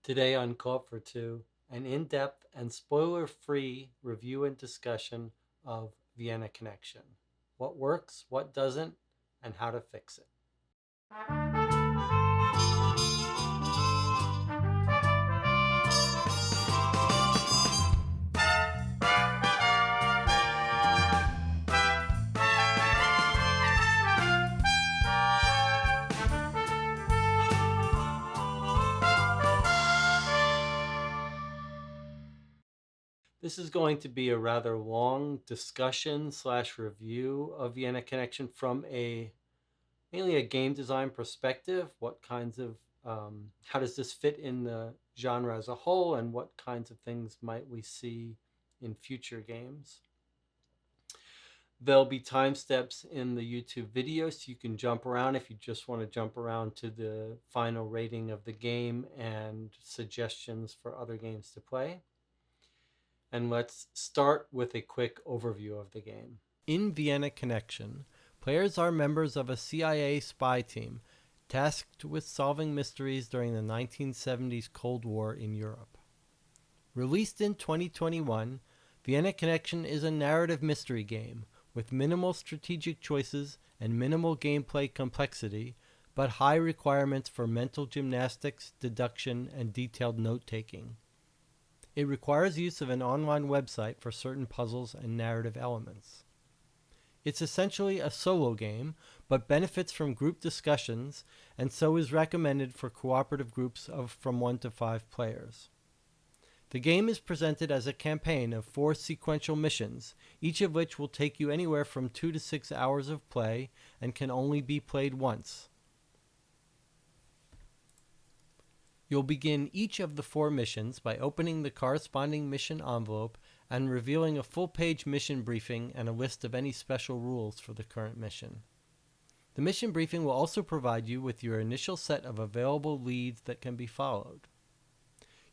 Today on Co-op for Two, an in-depth and spoiler-free review and discussion of Vienna Connection. What works, what doesn't, and how to fix it. This is going to be a rather long discussion slash review of Vienna Connection from mainly a game design perspective. What kinds of how does this fit in the genre as a whole, and what kinds of things might we see in future games? There'll be time steps in the YouTube video, so you can jump around if you just want to jump around to the final rating of the game and suggestions for other games to play. And let's start with a quick overview of the game. In Vienna Connection, players are members of a CIA spy team tasked with solving mysteries during the 1970s Cold War in Europe. Released in 2021, Vienna Connection is a narrative mystery game with minimal strategic choices and minimal gameplay complexity, but high requirements for mental gymnastics, deduction, and detailed note-taking. It requires use of an online website for certain puzzles and narrative elements. It's essentially a solo game, but benefits from group discussions, and so is recommended for cooperative groups of from 1 to 5 players. The game is presented as a campaign of 4 sequential missions, each of which will take you anywhere from 2 to 6 hours of play and can only be played once. You'll begin each of the 4 missions by opening the corresponding mission envelope and revealing a full-page mission briefing and a list of any special rules for the current mission. The mission briefing will also provide you with your initial set of available leads that can be followed.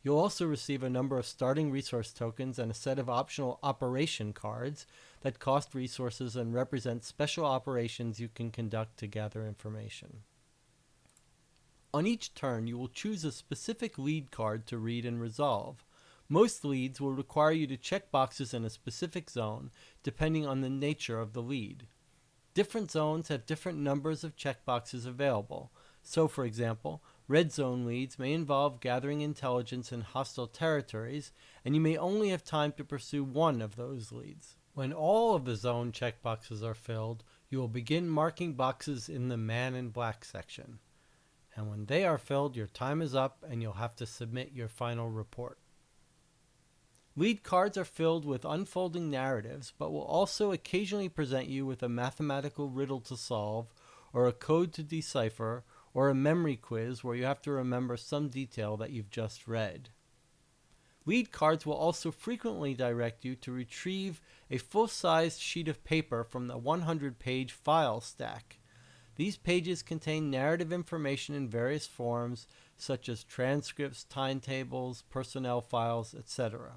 You'll also receive a number of starting resource tokens and a set of optional operation cards that cost resources and represent special operations you can conduct to gather information. On each turn, you will choose a specific lead card to read and resolve. Most leads will require you to check boxes in a specific zone, depending on the nature of the lead. Different zones have different numbers of checkboxes available. So, for example, red zone leads may involve gathering intelligence in hostile territories, and you may only have time to pursue one of those leads. When all of the zone checkboxes are filled, you will begin marking boxes in the Man in Black section. And when they are filled, your time is up and you'll have to submit your final report. Lead cards are filled with unfolding narratives, but will also occasionally present you with a mathematical riddle to solve, or a code to decipher, or a memory quiz where you have to remember some detail that you've just read. Lead cards will also frequently direct you to retrieve a full-sized sheet of paper from the 100-page file stack. These pages contain narrative information in various forms, such as transcripts, timetables, personnel files, etc.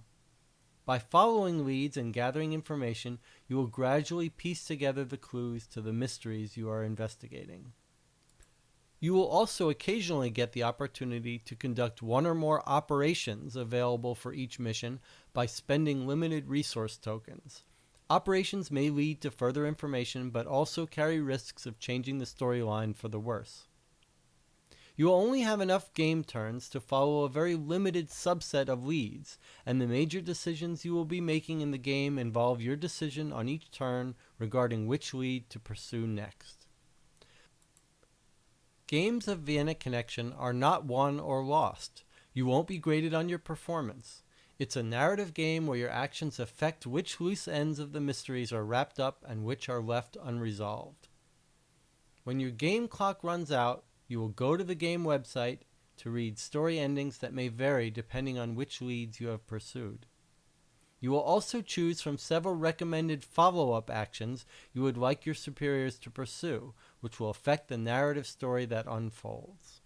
By following leads and gathering information, you will gradually piece together the clues to the mysteries you are investigating. You will also occasionally get the opportunity to conduct one or more operations available for each mission by spending limited resource tokens. Operations may lead to further information, but also carry risks of changing the storyline for the worse. You will only have enough game turns to follow a very limited subset of leads, and the major decisions you will be making in the game involve your decision on each turn regarding which lead to pursue next. Games of Vienna Connection are not won or lost. You won't be graded on your performance. It's a narrative game where your actions affect which loose ends of the mysteries are wrapped up and which are left unresolved. When your game clock runs out, you will go to the game website to read story endings that may vary depending on which leads you have pursued. You will also choose from several recommended follow-up actions you would like your superiors to pursue, which will affect the narrative story that unfolds.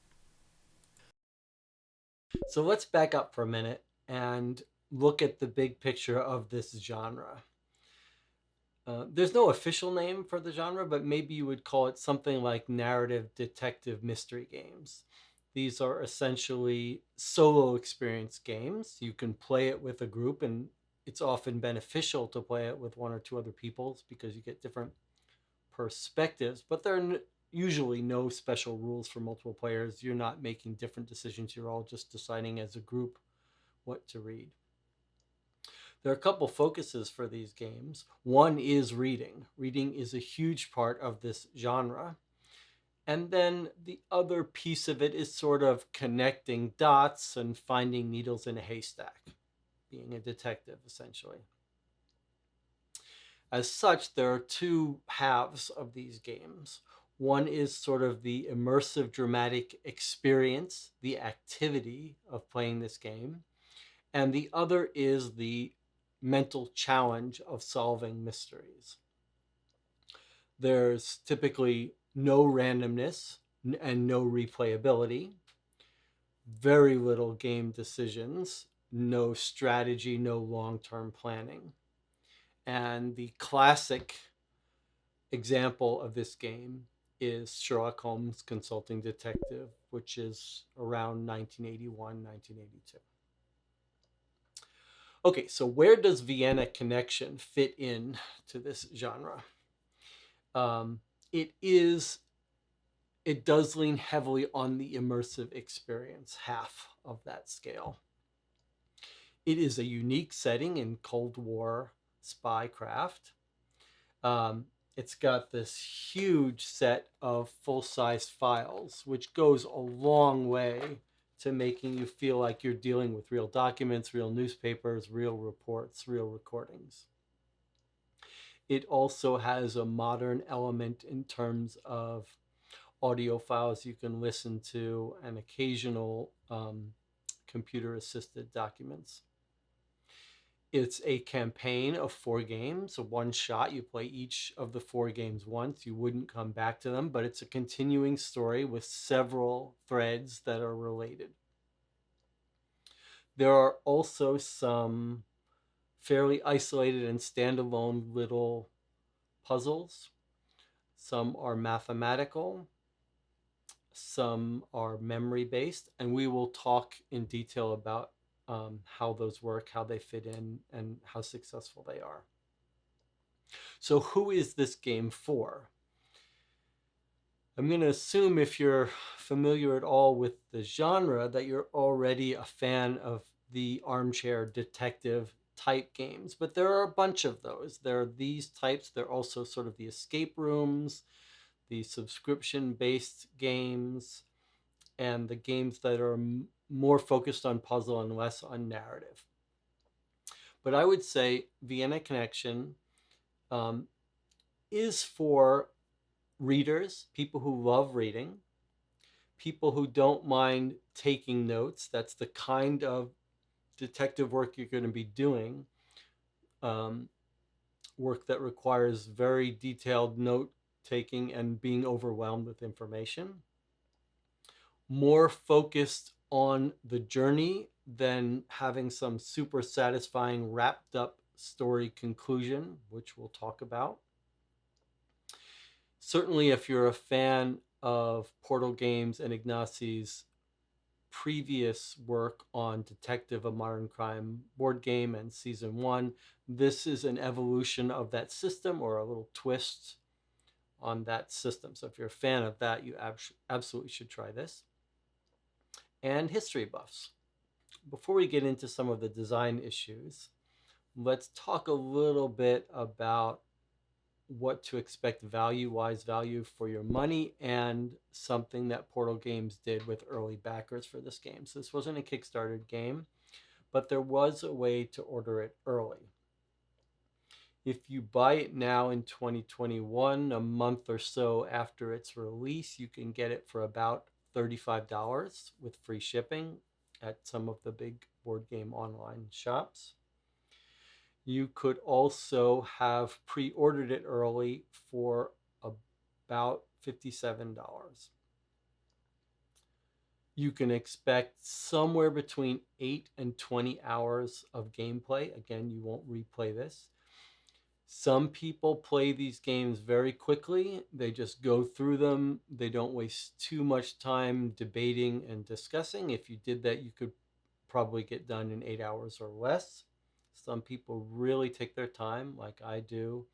So let's back up for a minute and look at the big picture of this genre. There's no official name for the genre, but maybe you would call it something like narrative detective mystery games. These are essentially solo experience games. You can play it with a group, and it's often beneficial to play it with one or two other people because you get different perspectives, but there are usually no special rules for multiple players. You're not making different decisions, you're all just deciding as a group what to read. There are a couple focuses for these games. One is reading. Reading is a huge part of this genre. And then the other piece of it is sort of connecting dots and finding needles in a haystack, being a detective, essentially. As such, there are two halves of these games. One is sort of the immersive dramatic experience, the activity of playing this game, and the other is the mental challenge of solving mysteries. There's typically no randomness and no replayability, very little game decisions, no strategy, no long term planning. And the classic example of this game is Sherlock Holmes Consulting Detective, which is around 1981, 1982. Okay, so where does Vienna Connection fit in to this genre? Um, it is it does lean heavily on the immersive experience, half of that scale. It is a unique setting in Cold War spycraft. Um, it's got this huge set of full-size files, which goes a long way to making you feel like you're dealing with real documents, real newspapers, real reports, real recordings. It also has a modern element in terms of audio files you can listen to and occasional computer-assisted documents. It's a campaign of 4 games, a one shot. You play each of the 4 games once. You wouldn't come back to them, but it's a continuing story with several threads that are related. There are also some fairly isolated and standalone little puzzles. Some are mathematical, some are memory based, and we will talk in detail about how those work, how they fit in, and how successful they are. So, who is this game for? I'm going to assume if you're familiar at all with the genre that you're already a fan of the armchair detective type games, but there are a bunch of those. There are these types, there are also sort of the escape rooms, the subscription based games, and the games that are more focused on puzzle and less on narrative. But I would say Vienna Connection um, is for readers, people who love reading, people who don't mind taking notes. That's the kind of detective work you're going to be doing, um, work that requires very detailed note taking and being overwhelmed with information. More focused on the journey than having some super satisfying wrapped up story conclusion, which we'll talk about. Certainly, if you're a fan of Portal Games and Ignacio's previous work on Detective: A Modern Crime board game and season 1, this is an evolution of that system or a little twist on that system. So if you're a fan of that, you absolutely should try this. And history buffs. Before we get into some of the design issues, let's talk a little bit about what to expect value-wise, value for your money, and something that Portal Games did with early backers for this game. So this wasn't a Kickstarter game, but there was a way to order it early. If you buy it now in 2021, a month or so after its release, you can get it for about $35 with free shipping at some of the big board game online shops. You could also have pre-ordered it early for about $57. You can expect somewhere between 8 and 20 hours of gameplay. Again, you won't replay this. Some people play these games very quickly. They just go through them. They don't waste too much time debating and discussing. If you did that, you could probably get done in 8 hours or less. Some people really take their time, like I do.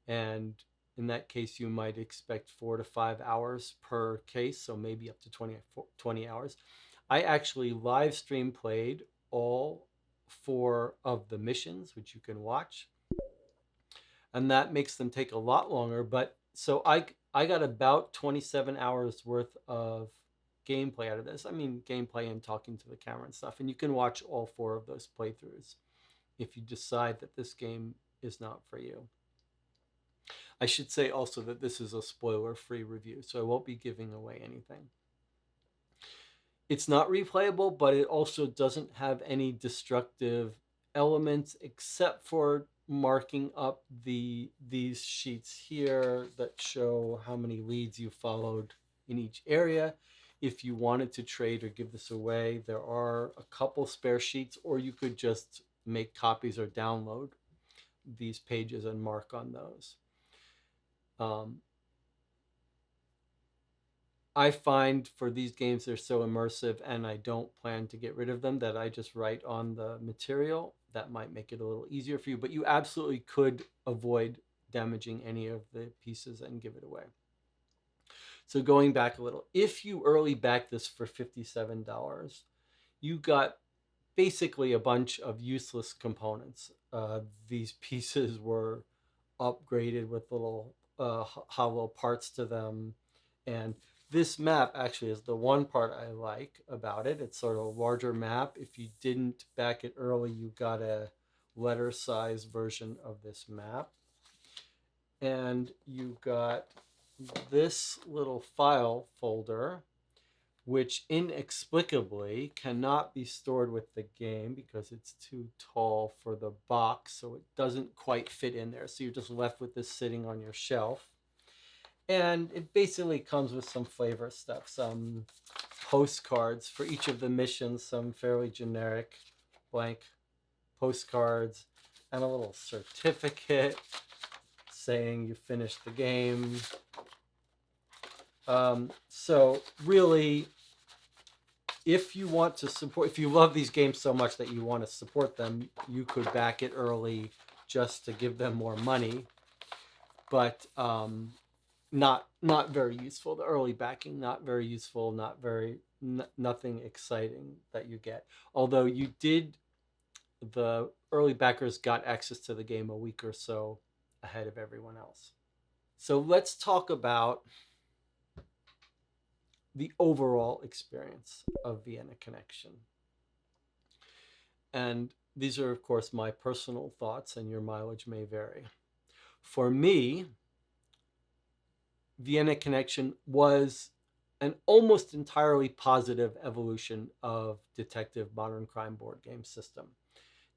And in that case, you might expect 4 to 5 hours per case, so maybe up to 20 hours. I actually live stream played all four of the missions, which you can watch, and that makes them take a lot longer. But so I got about 27 hours worth of gameplay out of this. I mean, gameplay and talking to the camera and stuff. And you can watch all four of those playthroughs if you decide that this game is not for you. I should say also that this is a spoiler-free review, so I won't be giving away anything. It's not replayable, but it also doesn't have any destructive elements except for marking up these sheets here that show how many leads you followed in each area. If you wanted to trade or give this away, there are a couple spare sheets, or you could just make copies or download these pages and mark on those. I find for these games they're so immersive, and I don't plan to get rid of them, that I just write on the material. That might make it a little easier for you, but you absolutely could avoid damaging any of the pieces and give it away. So going back a little, if you early back this for $57, you got basically a bunch of useless components. These pieces were upgraded with little hollow parts to them, and this map actually is the one part I like about it. It's sort of a larger map. If you didn't back it early, you got a letter size version of this map. And you got this little file folder, which inexplicably cannot be stored with the game because it's too tall for the box, so it doesn't quite fit in there. So you're just left with this sitting on your shelf. And it basically comes with some flavor stuff, some postcards for each of the missions, some fairly generic blank postcards, and a little certificate saying you finished the game. So really, if you want to support, if you love these games so much that you want to support them, you could back it early just to give them more money. But not very useful. The early backing, not very useful, nothing exciting that you get. Although the early backers got access to the game a week or so ahead of everyone else. So let's talk about the overall experience of Vienna Connection. And these are, of course, my personal thoughts, and your mileage may vary. For me, Vienna Connection was an almost entirely positive evolution of Detective Modern Crime board game system.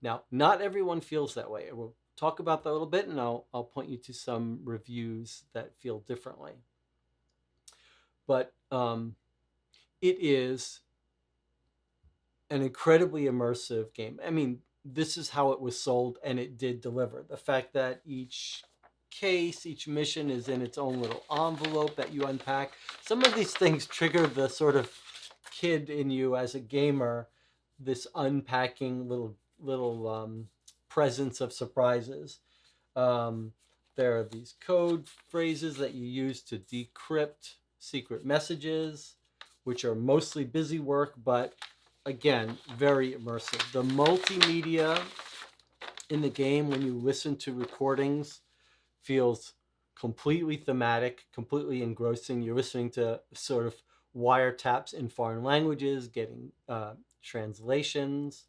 Now, not everyone feels that way. We'll talk about that a little bit, and I'll point you to some reviews that feel differently. But it is an incredibly immersive game. I mean, this is how it was sold, and it did deliver. The fact that each case, each mission is in its own little envelope that you unpack. Some of these things trigger the sort of kid in you as a gamer, this unpacking little presence of surprises. There are these code phrases that you use to decrypt secret messages, which are mostly busy work, but again, very immersive. The multimedia in the game, when you listen to recordings, feels completely thematic, completely engrossing. You're listening to sort of wiretaps in foreign languages, getting translations.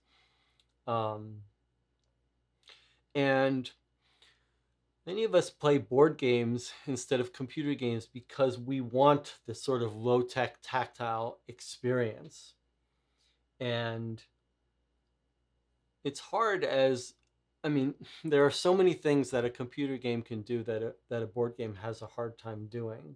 And many of us play board games instead of computer games because we want this sort of low-tech, tactile experience. And it's hard there are so many things that a computer game can do that a board game has a hard time doing,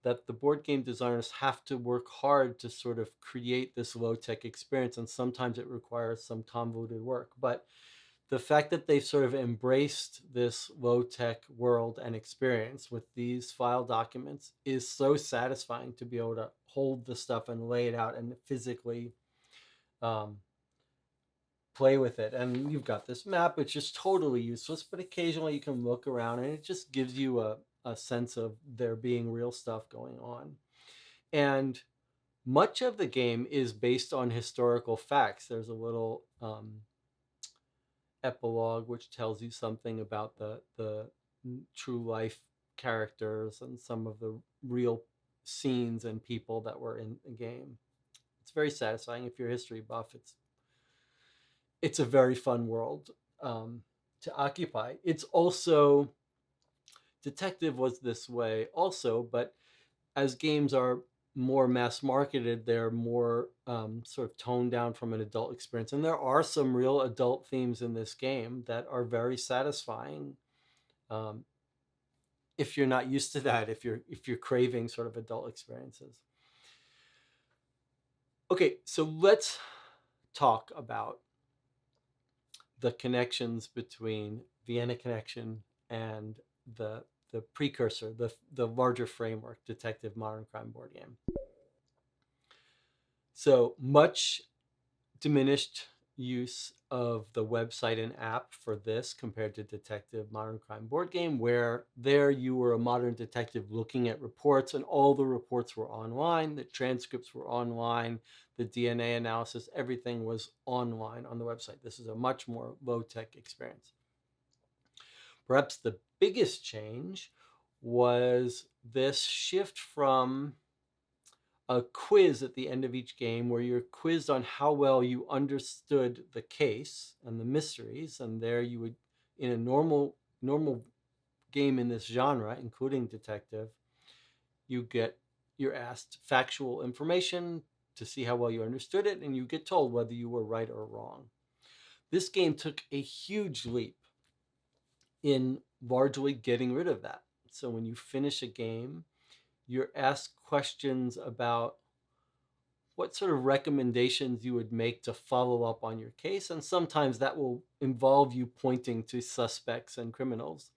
that the board game designers have to work hard to sort of create this low-tech experience, and sometimes it requires some convoluted work. But the fact that they've sort of embraced this low tech world and experience with these file documents is so satisfying to be able to hold the stuff and lay it out and physically um, play with it. And you've got this map, which is totally useless, but occasionally you can look around and it just gives you a sense of there being real stuff going on. And much of the game is based on historical facts. There's a little epilogue which tells you something about the true life characters and some of the real scenes and people that were in the game. It's very satisfying. If you're a history buff, it's a very fun world to occupy. It's also Detective was this way also, but as games are more mass marketed, they're more sort of toned down from an adult experience. And there are some real adult themes in this game that are very satisfying. Um, if you're not used to that, if you're craving sort of adult experiences. Okay, so let's talk about the connections between Vienna Connection and the the precursor, the larger framework, Detective Modern Crime board game. So much diminished use of the website and app for this compared to Detective Modern Crime board game, where there you were a modern detective looking at reports, and all the reports were online, the transcripts were online, the DNA analysis, everything was online on the website. This is a much more low tech experience. Perhaps the biggest change was this shift from a quiz at the end of each game where you're quizzed on how well you understood the case and the mysteries. And there you would, in a normal game in this genre, including detective, you're asked factual information to see how well you understood it, and you get told whether you were right or wrong. This game took a huge leap in largely getting rid of that. So when you finish a game, you're asked questions about what sort of recommendations you would make to follow up on your case. And sometimes that will involve you pointing to suspects and criminals,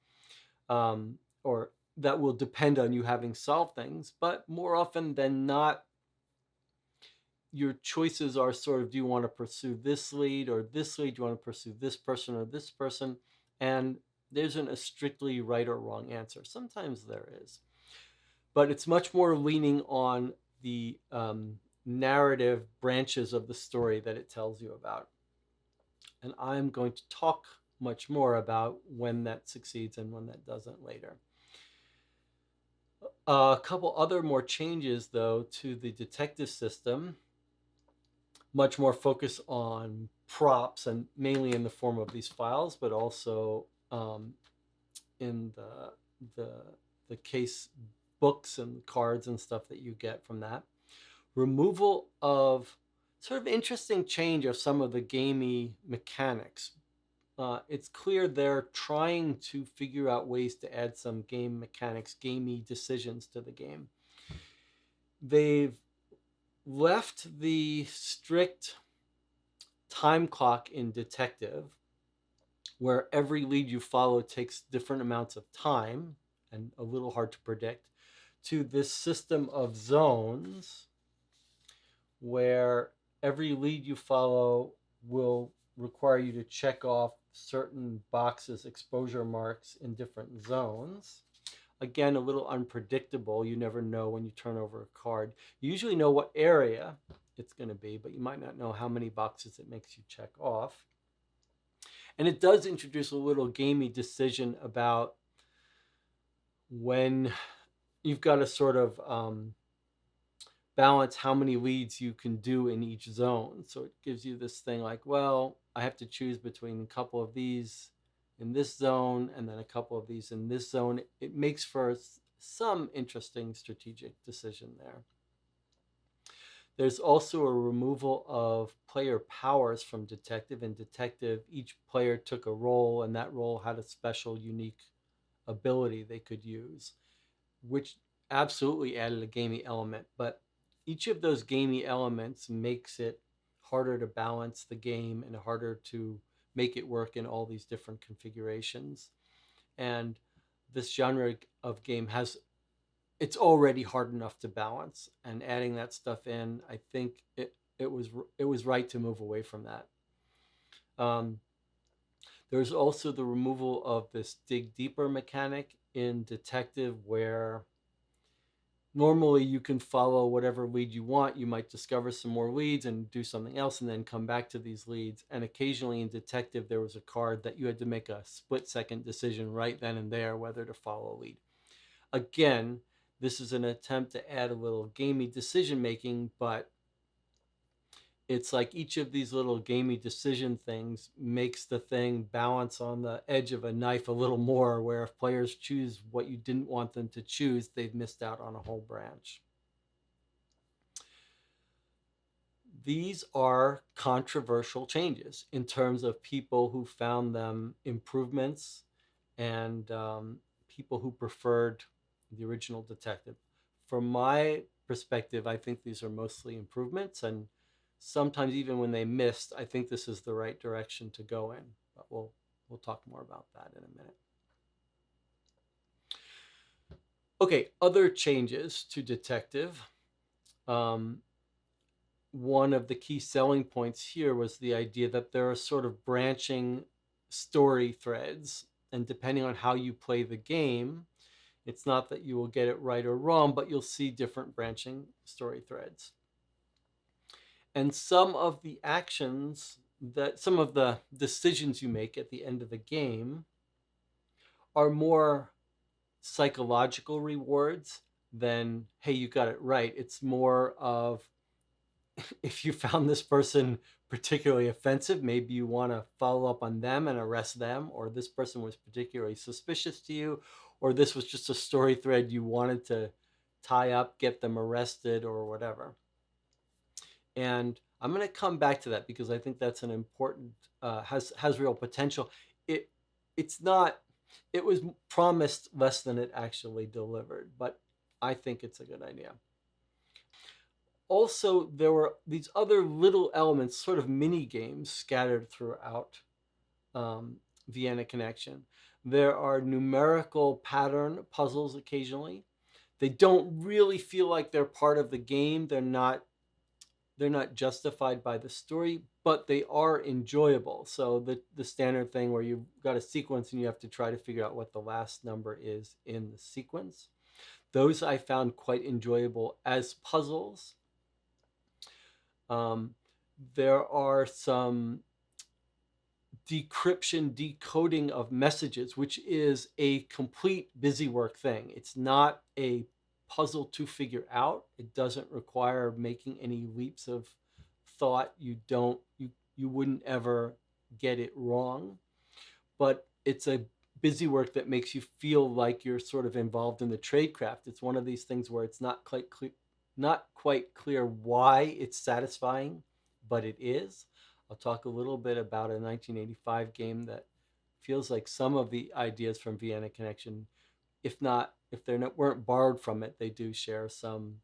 or that will depend on you having solved things. But more often than not, your choices are sort of, do you want to pursue this lead or this lead? Do you want to pursue this person or this person? And there isn't a strictly right or wrong answer. Sometimes there is. But it's much more leaning on the narrative branches of the story that it tells you about. And I'm going to talk much more about when that succeeds and when that doesn't later. A couple other more changes, though, to the detective system. Much more focus on props, and mainly in the form of these files, but also in the the case books and cards and stuff that you get from that. Removal of sort of interesting change of some of the gamey mechanics. It's clear they're trying to figure out ways to add some game mechanics, gamey decisions to the game. They've left the strict time clock in Detective, where every lead you follow takes different amounts of time and a little hard to predict, to this system of zones where every lead you follow will require you to check off certain boxes, exposure marks in different zones. Again, a little unpredictable. You never know when you turn over a card. You usually know what area it's going to be, but you might not know how many boxes it makes you check off. And it does introduce a little gamey decision about when you've got to sort of balance how many leads you can do in each zone. So it gives you this thing like, well, I have to choose between a couple of these in this zone and then a couple of these in this zone. It makes for some interesting strategic decision there. There's also a removal of player powers from Detective. In Detective, each player took a role, and that role had a special, unique ability they could use, which absolutely added a gamey element. But each of those gamey elements makes it harder to balance the game and harder to make it work in all these different configurations. And this genre of game has, it's already hard enough to balance, and adding that stuff in, I think it was right to move away from that. Um, there's also the removal of this dig deeper mechanic in detective, where normally you can follow whatever lead you want. You might discover some more leads and do something else and then come back to these leads. And occasionally in detective, there was a card that you had to make a split-second decision right then and there whether to follow a lead. Again, this is an attempt to add a little gamey decision making, but it's like each of these little gamey decision things makes the thing balance on the edge of a knife a little more, where if players choose what you didn't want them to choose, they've missed out on a whole branch. These are controversial changes in terms of people who found them improvements, and people who preferred the original detective. From my perspective, I think these are mostly improvements, and sometimes even when they missed, I think this is the right direction to go in. But we'll talk more about that in a minute. Okay, other changes to detective. Um, One of the key selling points here was the idea that there are sort of branching story threads, and depending on how you play the game, it's not that you will get it right or wrong, but you'll see different branching story threads. And some of the actions, that some of the decisions you make at the end of the game are more psychological rewards than, hey, you got it right. It's more of, if you found this person particularly offensive, maybe you want to follow up on them and arrest them, or this person was particularly suspicious to you, or this was just a story thread you wanted to tie up, get them arrested, or whatever. And I'm going to come back to that because I think that's an important, has real potential. It it's not, it was promised less than it actually delivered, but I think it's a good idea. Also, there were these other little elements, sort of mini games, scattered throughout Vienna Connection. There are numerical pattern puzzles occasionally. They don't really feel like they're part of the game. They're not justified by the story, but they are enjoyable. So the standard thing where you've got a sequence and you have to try to figure out what the last number is in the sequence. Those I found quite enjoyable as puzzles. Um, there are some decryption, decoding of messages, which is a complete busy work thing. It's not a puzzle to figure out. It doesn't require making any leaps of thought. You wouldn't ever get it wrong, but it's a busy work that makes you feel like you're sort of involved in the tradecraft. It's one of these things where it's not quite clear why it's satisfying, but it is. I'll talk a little bit about a 1985 game that feels like some of the ideas from Vienna Connection, if they weren't borrowed from it, they do share some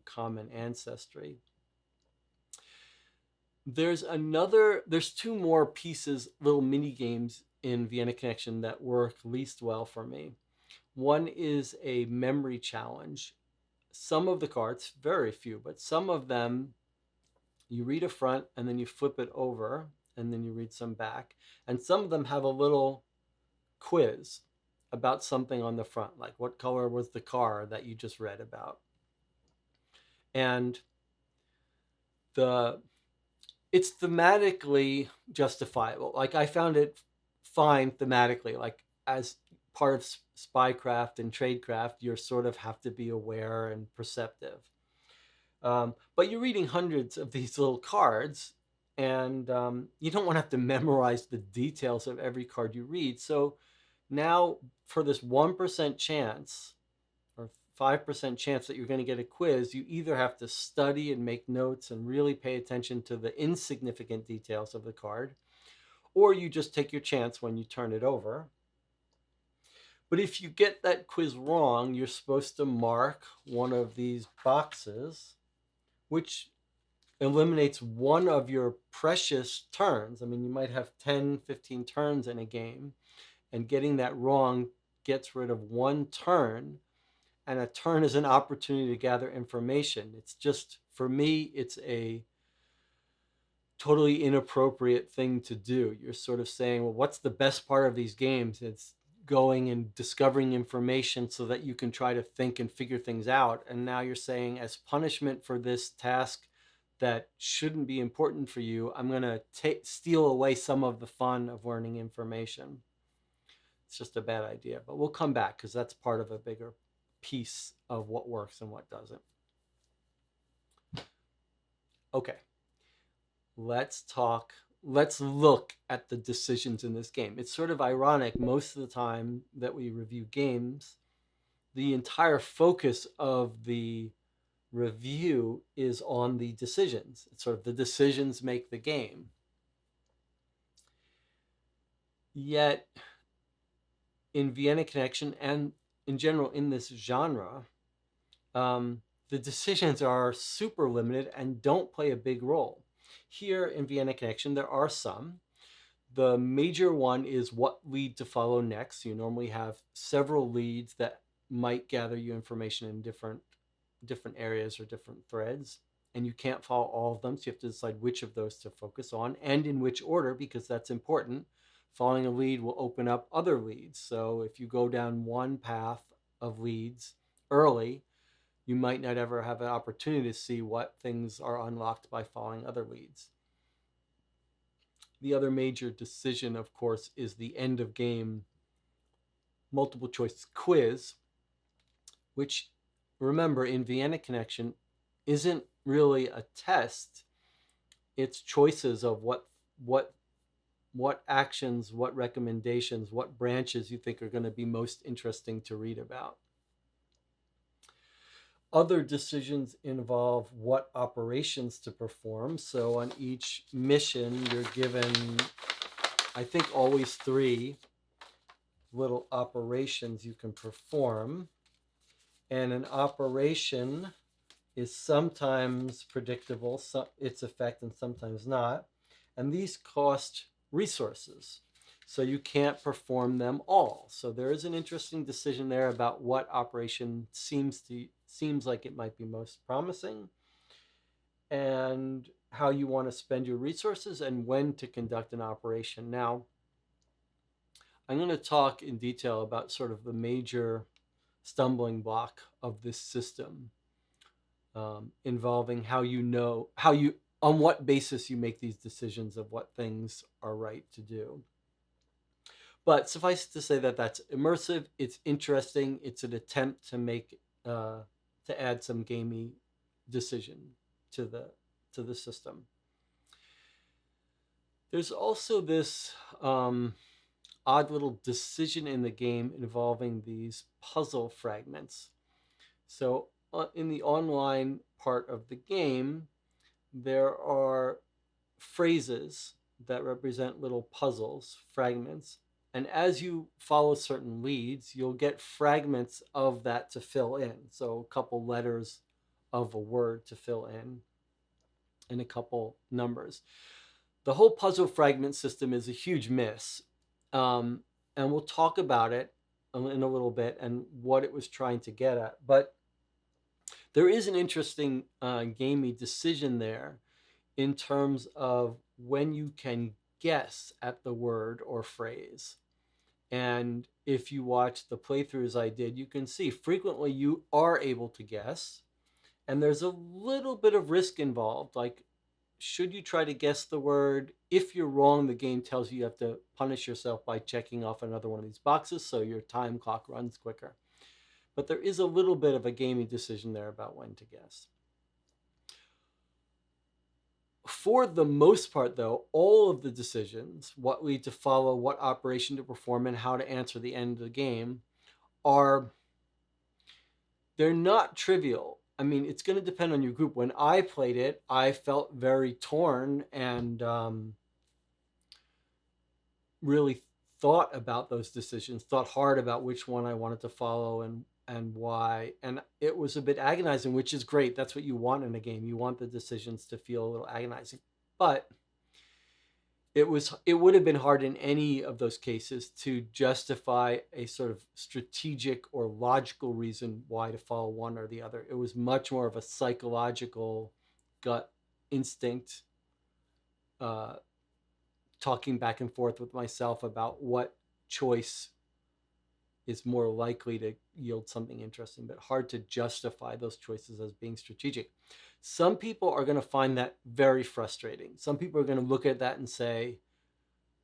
common ancestry. There's two more pieces, little mini games in Vienna Connection that work least well for me. One is a memory challenge. Some of the cards, very few, but some of them, you read a front and then you flip it over and then you read some back. And some of them have a little quiz about something on the front, like what color was the car that you just read about. And the it's thematically justifiable. Like, I found it fine thematically. Like, as part of spycraft and tradecraft, you sort of have to be aware and perceptive. But you're reading hundreds of these little cards, and you don't want to have to memorize the details of every card you read. So now, for this 1% chance or 5% chance that you're going to get a quiz, you either have to study and make notes and really pay attention to the insignificant details of the card, or you just take your chance when you turn it over. But if you get that quiz wrong, you're supposed to mark one of these boxes, which eliminates one of your precious turns. I mean, you might have 10, 15 turns in a game, and getting that wrong gets rid of one turn. And a turn is an opportunity to gather information. It's just, for me, it's a totally inappropriate thing to do. You're sort of saying, well, what's the best part of these games? It's going and discovering information so that you can try to think and figure things out. And now you're saying, as punishment for this task that shouldn't be important for you, I'm going to steal away some of the fun of learning information. It's just a bad idea. But we'll come back because that's part of a bigger piece of what works and what doesn't. Okay. Let's look at the decisions in this game. It's sort of ironic, most of the time that we review games, the entire focus of the review is on the decisions. It's sort of the decisions make the game. Yet, in Vienna Connection and in general in this genre, the decisions are super limited and don't play a big role. Here in Vienna Connection, there are some. The major one is what lead to follow next. You normally have several leads that might gather you information in different areas or different threads, and you can't follow all of them, so you have to decide which of those to focus on and in which order, because that's important. Following a lead will open up other leads. So if you go down one path of leads early, you might not ever have an opportunity to see what things are unlocked by following other leads. The other major decision, of course, is the end of game multiple choice quiz, which, remember, in Vienna Connection isn't really a test. It's choices of what actions, what recommendations, what branches you think are going to be most interesting to read about. Other decisions involve what operations to perform. So on each mission, you're given, I think, always 3 little operations you can perform. And an operation is sometimes predictable, its effect, and sometimes not. And these cost resources, so you can't perform them all. So there is an interesting decision there about what operation seems like it might be most promising, and how you want to spend your resources and when to conduct an operation. Now, I'm going to talk in detail about sort of the major stumbling block of this system, involving how you on what basis you make these decisions of what things are right to do. But suffice to say that that's immersive. It's interesting. It's an attempt to make to add some gamey decision to the system. There's also this odd little decision in the game involving these puzzle fragments. So in the online part of the game, there are phrases that represent little puzzles, fragments. And as you follow certain leads, you'll get fragments of that to fill in. So a couple letters of a word to fill in, and a couple numbers. The whole puzzle fragment system is a huge miss. And we'll talk about it in a little bit and what it was trying to get at. But there is an interesting gamey decision there in terms of when you can guess at the word or phrase. And if you watch the playthroughs I did, you can see frequently you are able to guess. And there's a little bit of risk involved. Like, should you try to guess the word? If you're wrong, the game tells you have to punish yourself by checking off another one of these boxes so your time clock runs quicker. But there is a little bit of a gaming decision there about when to guess. For the most part, though, all of the decisions, what lead to follow, what operation to perform, and how to answer the end of the game, they're not trivial. I mean, it's going to depend on your group. When I played it, I felt very torn and really thought about those decisions, thought hard about which one I wanted to follow and why. And it was a bit agonizing, which is great. That's what you want in a game. You want the decisions to feel a little agonizing. But it would have been hard in any of those cases to justify a sort of strategic or logical reason why to follow one or the other. It was much more of a psychological gut instinct, uh, talking back and forth with myself about what choice is more likely to yield something interesting, but hard to justify those choices as being strategic. Some people are going to find that very frustrating. Some people are going to look at that and say,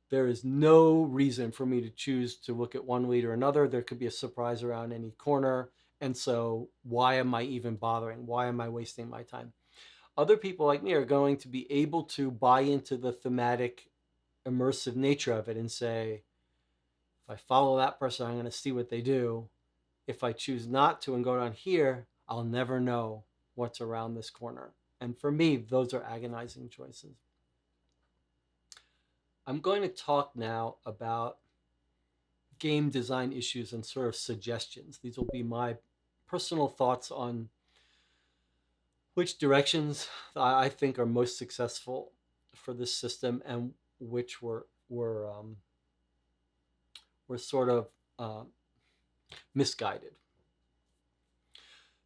there is no reason for me to choose to look at one lead or another. There could be a surprise around any corner. And so why am I even bothering? Why am I wasting my time? Other people like me are going to be able to buy into the thematic, immersive nature of it and say, if I follow that person, I'm going to see what they do. If I choose not to and go down here, I'll never know what's around this corner. And for me, those are agonizing choices. I'm going to talk now about game design issues and sort of suggestions. These will be my personal thoughts on which directions I think are most successful for this system and which were sort of misguided.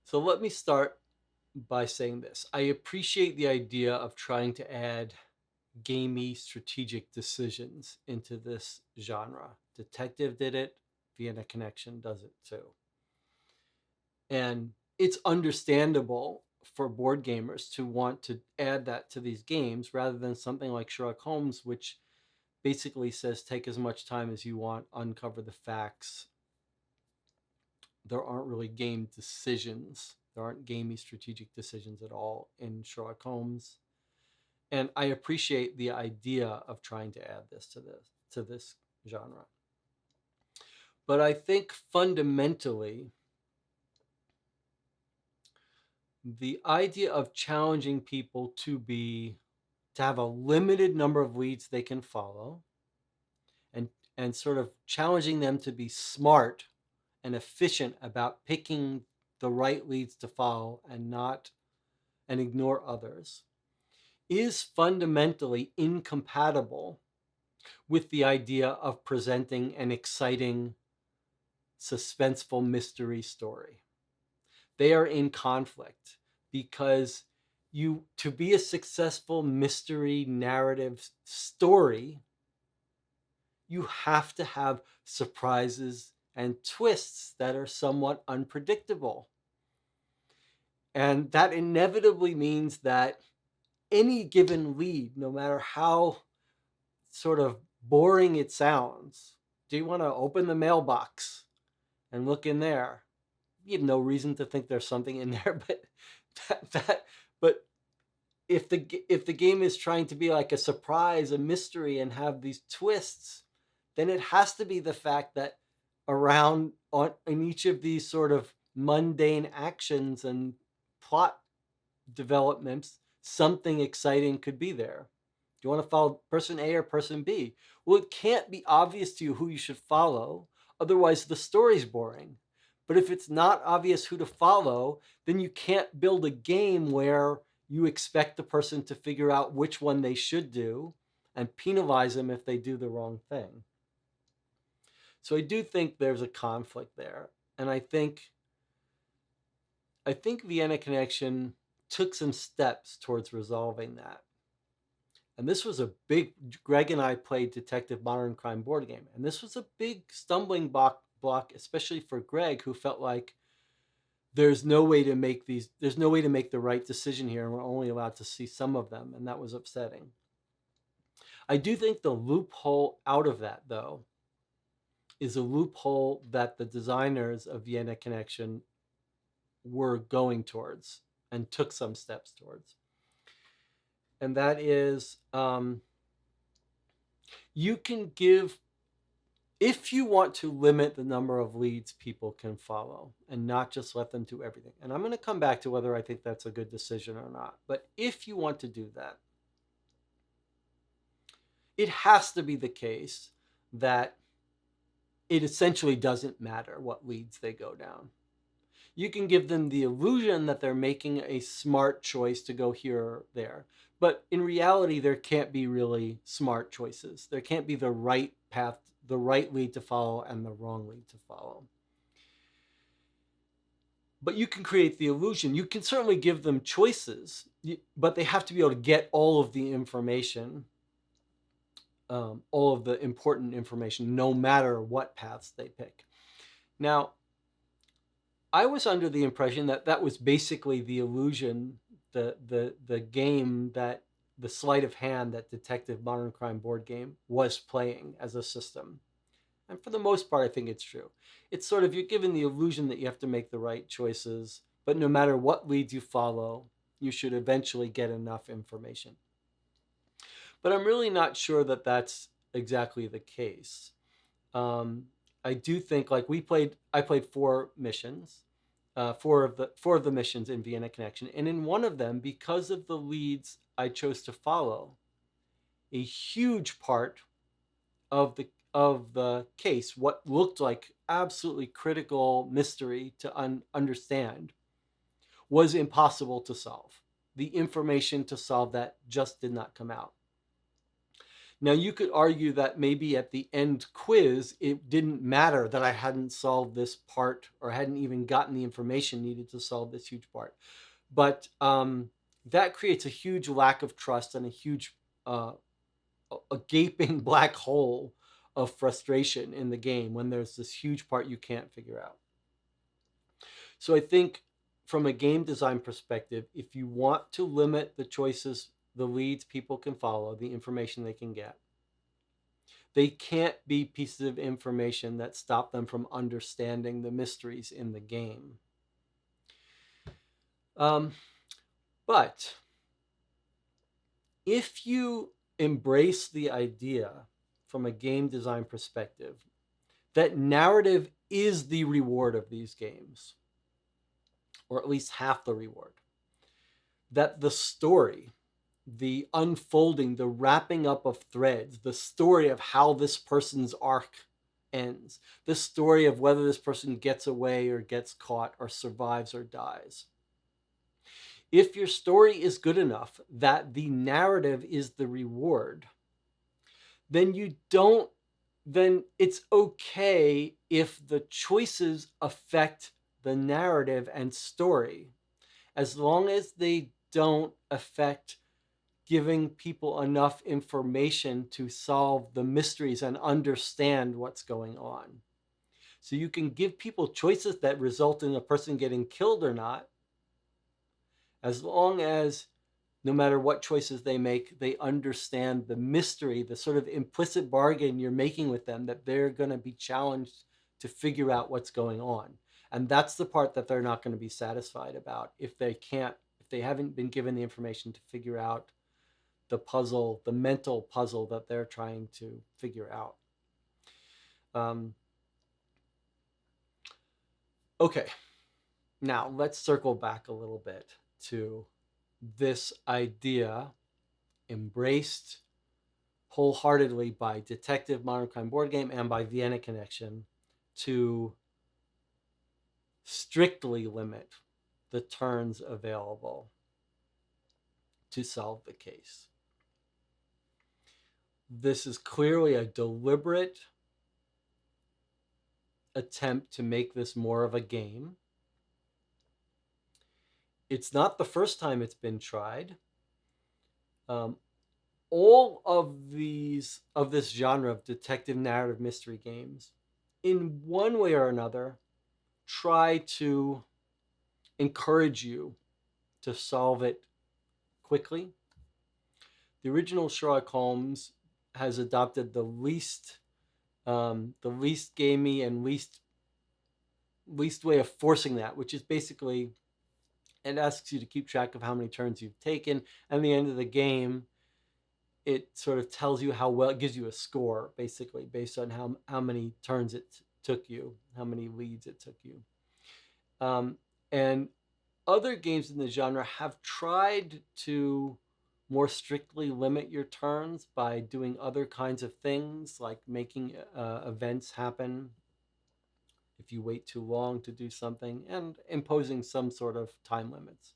So let me start by saying this. I appreciate the idea of trying to add gamey strategic decisions into this genre. Detective did it, Vienna Connection does it too. And it's understandable for board gamers to want to add that to these games rather than something like Sherlock Holmes, which basically says take as much time as you want, uncover the facts. There aren't really game decisions. There aren't gamey strategic decisions at all in Sherlock Holmes. And I appreciate the idea of trying to add this to this genre. But I think fundamentally, the idea of challenging people to have a limited number of leads they can follow, and sort of challenging them to be smart and efficient about picking the right leads to follow and ignore others, is fundamentally incompatible with the idea of presenting an exciting, suspenseful mystery story. They are in conflict because to be a successful mystery narrative story, you have to have surprises and twists that are somewhat unpredictable. And that inevitably means that any given lead, no matter how sort of boring it sounds, do you want to open the mailbox and look in there? You have no reason to think there's something in there, but if the game is trying to be like a surprise, a mystery, and have these twists, then it has to be the fact that in each of these sort of mundane actions and plot developments, something exciting could be there. Do you want to follow person A or person B? Well, it can't be obvious to you who you should follow, otherwise the story's boring. But if it's not obvious who to follow, then you can't build a game where you expect the person to figure out which one they should do and penalize them if they do the wrong thing. So I do think there's a conflict there. And I think Vienna Connection took some steps towards resolving that. And this was a big, Greg and I played Detective Modern Crime board game. And this was a big stumbling block, especially for Greg, who felt like there's no way to make the right decision here. And we're only allowed to see some of them. And that was upsetting. I do think the loophole out of that, though, is a loophole that the designers of Vienna Connection were going towards and took some steps towards. And that is, you can give, if you want to limit the number of leads people can follow and not just let them do everything. And I'm going to come back to whether I think that's a good decision or not. But if you want to do that, it has to be the case that it essentially doesn't matter what leads they go down. You can give them the illusion that they're making a smart choice to go here or there. But in reality, there can't be really smart choices. There can't be the right path, the right lead to follow, and the wrong lead to follow. But you can create the illusion. You can certainly give them choices, but they have to be able to get all of the information, all of the important information, no matter what paths they pick. Now, I was under the impression that that was basically the illusion, the game that the sleight of hand that Detective Modern Crime board game was playing as a system. And for the most part, I think it's true. It's sort of, you're given the illusion that you have to make the right choices, but no matter what leads you follow, you should eventually get enough information. But I'm really not sure that that's exactly the case. Um, I do think, like, I played 4 missions, four of the missions in Vienna Connection, and in one of them, because of the leads I chose to follow, a huge part of the case, what looked like absolutely critical mystery to understand, was impossible to solve. The information to solve that just did not come out. Now, you could argue that maybe at the end quiz, it didn't matter that I hadn't solved this part or hadn't even gotten the information needed to solve this huge part. But that creates a huge lack of trust and a huge, a gaping black hole of frustration in the game when there's this huge part you can't figure out. So I think from a game design perspective, if you want to limit the choices, the leads people can follow, the information they can get, they can't be pieces of information that stop them from understanding the mysteries in the game. But if you embrace the idea from a game design perspective that narrative is the reward of these games, or at least half the reward, that the story, the unfolding, the wrapping up of threads, the story of how this person's arc ends, the story of whether this person gets away or gets caught or survives or dies. If your story is good enough that the narrative is the reward, then it's okay if the choices affect the narrative and story, as long as they don't affect giving people enough information to solve the mysteries and understand what's going on. So you can give people choices that result in a person getting killed or not, as long as no matter what choices they make, they understand the mystery, the sort of implicit bargain you're making with them, that they're going to be challenged to figure out what's going on. And that's the part that they're not going to be satisfied about if they haven't been given the information to figure out the puzzle, the mental puzzle that they're trying to figure out. Okay, now let's circle back a little bit to this idea embraced wholeheartedly by Detective Modern Crime board game and by Vienna Connection to strictly limit the turns available to solve the case. This is clearly a deliberate attempt to make this more of a game. It's not the first time it's been tried. All of this genre of detective narrative mystery games, in one way or another, try to encourage you to solve it quickly. The original Sherlock Holmes has adopted the least gamey and least way of forcing that, which is basically, it asks you to keep track of how many turns you've taken, and at the end of the game, it sort of tells you how well, it gives you a score, basically, based on how many turns it took you, how many leads it took you. And other games in the genre have tried to more strictly limit your turns by doing other kinds of things, like making events happen if you wait too long to do something, and imposing some sort of time limits.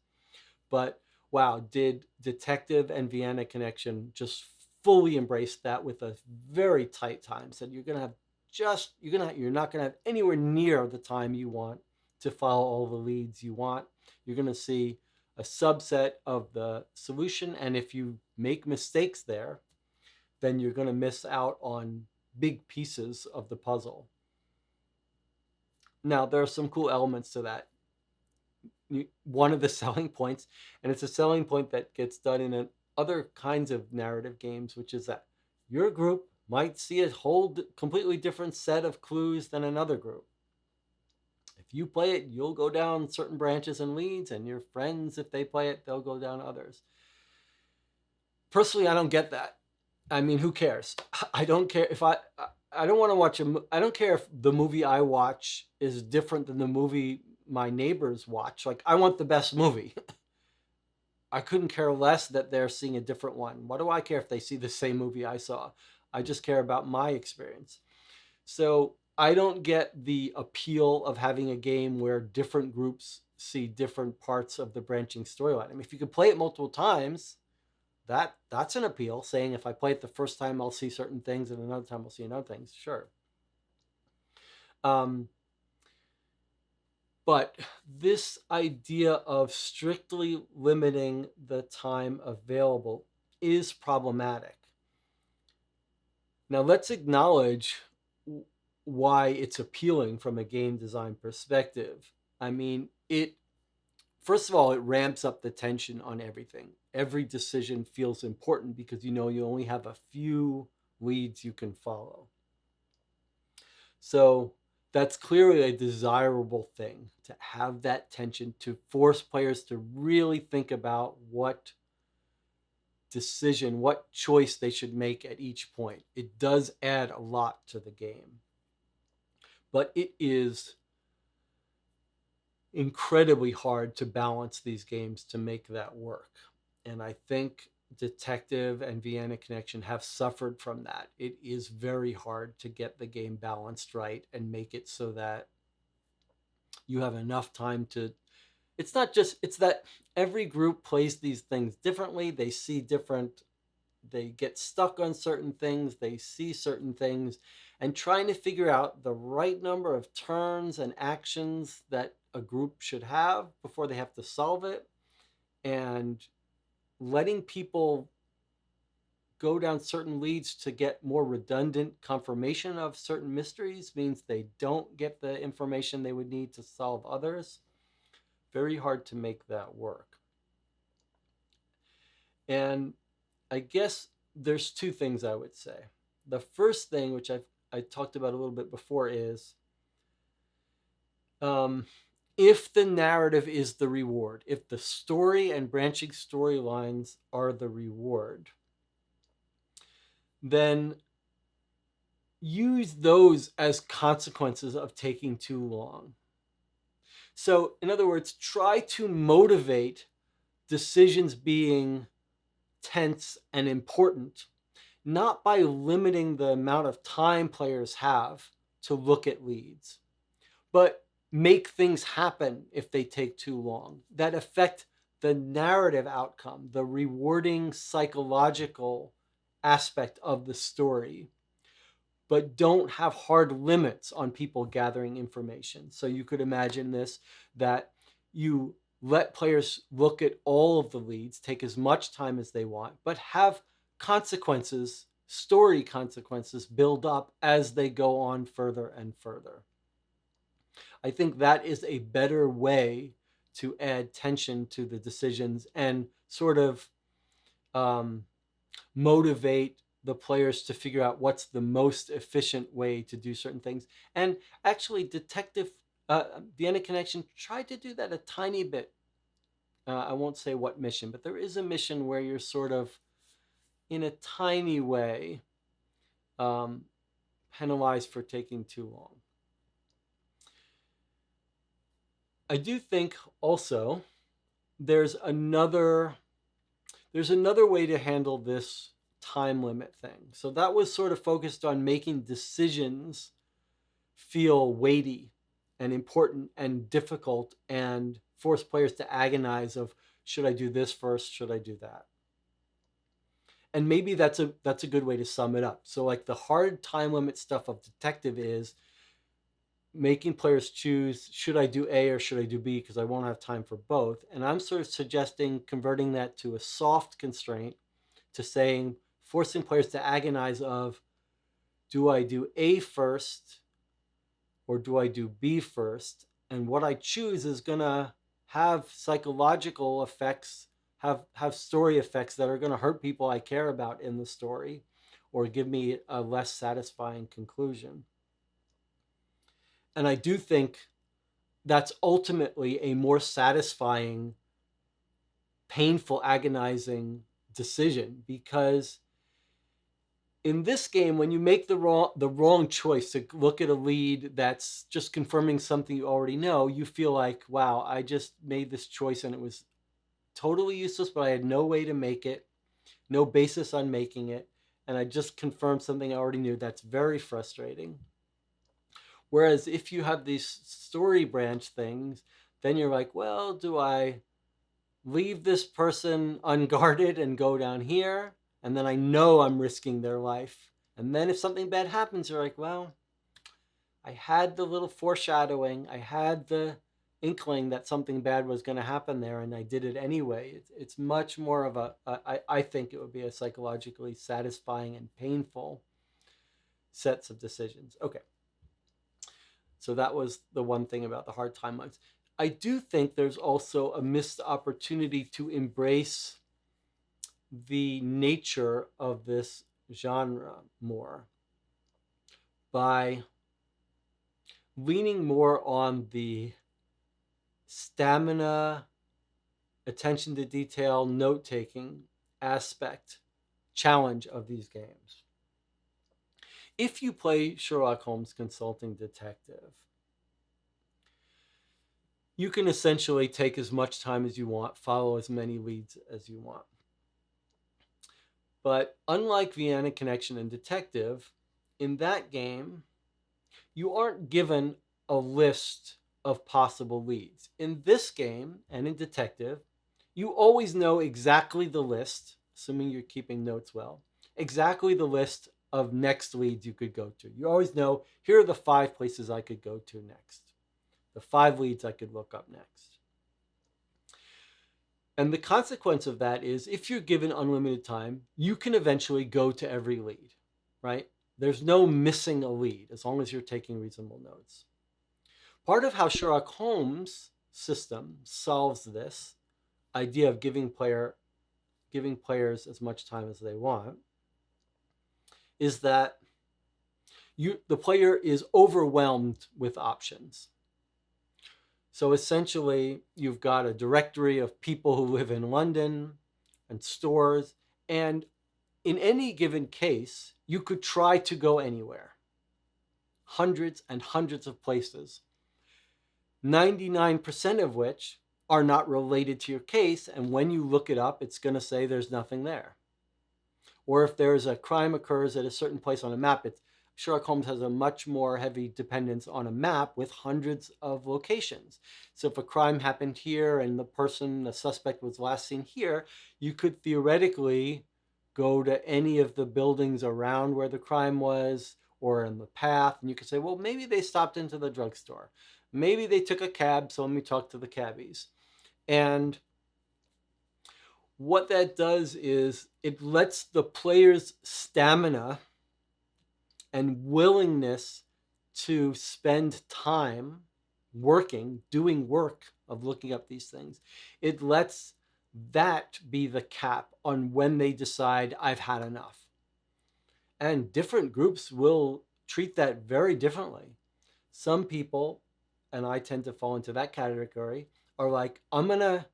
But wow, did Detective and Vienna Connection just fully embrace that with a very tight time. Said you're not gonna have anywhere near the time you want to follow all the leads you want. You're gonna see a subset of the solution, and if you make mistakes there, then you're gonna miss out on big pieces of the puzzle. Now there are some cool elements to that. One of the selling points, and it's a selling point that gets done in other kinds of narrative games, which is that your group might see a whole completely different set of clues than another group. If you play it, you'll go down certain branches and leads, and your friends, if they play it, they'll go down others. Personally, I don't get that. I mean, who cares? I don't care if I don't want to watch I don't care if the movie I watch is different than the movie my neighbors watch. Like, I want the best movie. I couldn't care less that they're seeing a different one. What do I care if they see the same movie I saw? I just care about my experience. So I don't get the appeal of having a game where different groups see different parts of the branching storyline. I mean, if you could play it multiple times, that's an appeal. Saying if I play it the first time, I'll see certain things, and another time I'll see another things. Sure. But this idea of strictly limiting the time available is problematic. Now, let's acknowledge why it's appealing from a game design perspective. I mean, first of all, it ramps up the tension on everything. Every decision feels important because you know you only have a few leads you can follow. So that's clearly a desirable thing, to have that tension, to force players to really think about what decision, what choice they should make at each point. It does add a lot to the game. But it is incredibly hard to balance these games to make that work. And I think Detective and Vienna Connection have suffered from that. It is very hard to get the game balanced right and make it so that you have enough time to. It's not just, it's that every group plays these things differently. They see different, they get stuck on certain things, they see certain things, and trying to figure out the right number of turns and actions that a group should have before they have to solve it, and letting people go down certain leads to get more redundant confirmation of certain mysteries means they don't get the information they would need to solve others. Very hard to make that work. And I guess there's two things I would say. The first thing, which I talked about a little bit before, is if the narrative is the reward, if the story and branching storylines are the reward, then use those as consequences of taking too long. So, in other words, try to motivate decisions being tense and important, not by limiting the amount of time players have to look at leads, but make things happen if they take too long that affect the narrative outcome, the rewarding psychological aspect of the story, but don't have hard limits on people gathering information. So you could imagine this, that you let players look at all of the leads, take as much time as they want, but have consequences, story consequences build up as they go on further and further. I think that is a better way to add tension to the decisions and sort of motivate the players to figure out what's the most efficient way to do certain things. And actually, Vienna Connection tried to do that a tiny bit. I won't say what mission, but there is a mission where you're sort of, in a tiny way, penalized for taking too long. I do think also there's another way to handle this time limit thing. So that was sort of focused on making decisions feel weighty and important and difficult and force players to agonize of, should I do this first? Should I do that? And maybe that's a good way to sum it up. So like the hard time limit stuff of detective is making players choose, should I do A or should I do B, because I won't have time for both. And I'm sort of suggesting converting that to a soft constraint, to saying, forcing players to agonize of, do I do A first or do I do B first? And what I choose is going to have psychological effects, have story effects that are going to hurt people I care about in the story, or give me a less satisfying conclusion. And I do think that's ultimately a more satisfying, painful, agonizing decision, because in this game, when you make the wrong choice to look at a lead that's just confirming something you already know, you feel like, wow, I just made this choice and it was totally useless, but I had no way to make it, no basis on making it, and I just confirmed something I already knew. That's very frustrating. Whereas if you have these story branch things, then you're like, well, do I leave this person unguarded and go down here? And then I know I'm risking their life. And then if something bad happens, you're like, well, I had the little foreshadowing. I had the inkling that something bad was going to happen there, and I did it anyway. It's much more of I think it would be a psychologically satisfying and painful sets of decisions. Okay. So that was the one thing about the hard timelines. I do think there's also a missed opportunity to embrace the nature of this genre more by leaning more on the stamina, attention to detail, note-taking aspect, challenge of these games. If you play Sherlock Holmes Consulting Detective, you can essentially take as much time as you want, follow as many leads as you want. But unlike Vienna Connection and Detective, in that game, you aren't given a list of possible leads. In this game and in Detective, you always know exactly the list, assuming you're keeping notes well, exactly the list of next leads you could go to. You always know, here are the 5 places I could go to next, the 5 leads I could look up next. And the consequence of that is, if you're given unlimited time, you can eventually go to every lead, right? There's no missing a lead as long as you're taking reasonable notes. Part of how Sherlock Holmes' system solves this idea of giving players as much time as they want is that the player is overwhelmed with options. So essentially, you've got a directory of people who live in London and stores, and in any given case, you could try to go anywhere. Hundreds and hundreds of places, 99% of which are not related to your case, and when you look it up, it's going to say there's nothing there. Or if there's a crime occurs at a certain place on a map, Sherlock Holmes has a much more heavy dependence on a map with hundreds of locations. So if a crime happened here and the suspect was last seen here, you could theoretically go to any of the buildings around where the crime was or in the path, and you could say, well, maybe they stopped into the drugstore. Maybe they took a cab, so let me talk to the cabbies. And what that does is it lets the player's stamina and willingness to spend time working, doing work of looking up these things, it lets that be the cap on when they decide I've had enough. And different groups will treat that very differently. Some people, and I tend to fall into that category, are like, I'm gonna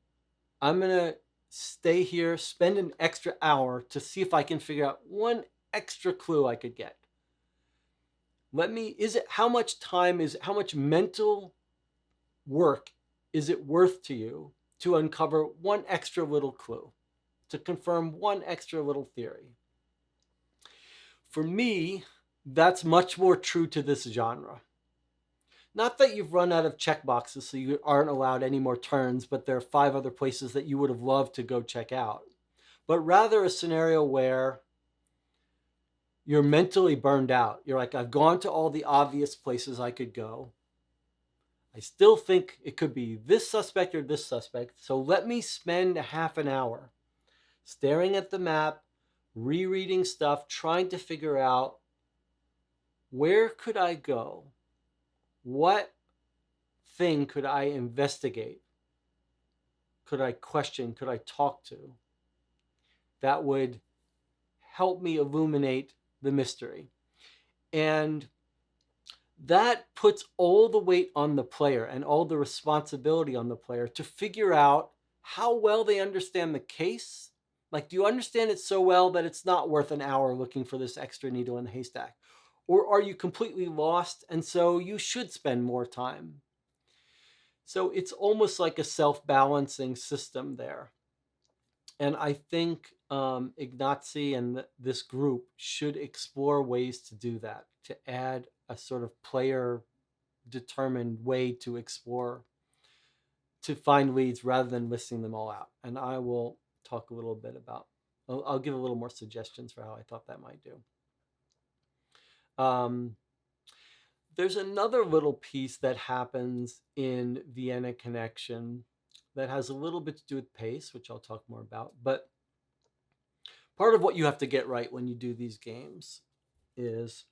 stay here, spend an extra hour to see if I can figure out one extra clue I could get. How much mental work is it worth to you to uncover one extra little clue, to confirm one extra little theory? For me, that's much more true to this genre. Not that you've run out of checkboxes so you aren't allowed any more turns, but there are 5 other places that you would have loved to go check out. But rather a scenario where you're mentally burned out. You're like, I've gone to all the obvious places I could go. I still think it could be this suspect or this suspect. So let me spend a half an hour staring at the map, rereading stuff, trying to figure out where could I go? What thing could I investigate? Could I question? Could I talk to? That would help me illuminate the mystery. And that puts all the weight on the player and all the responsibility on the player to figure out how well they understand the case. Like, do you understand it so well that it's not worth an hour looking for this extra needle in the haystack? Or are you completely lost and so you should spend more time? So it's almost like a self-balancing system there. And I think Ignazi and this group should explore ways to do that, to add a sort of player determined way to explore, to find leads rather than listing them all out. And I will talk a little bit about, I'll give a little more suggestions for how I thought that might do. There's another little piece that happens in Vienna Connection that has a little bit to do with pace, which I'll talk more about. But part of what you have to get right when you do these games is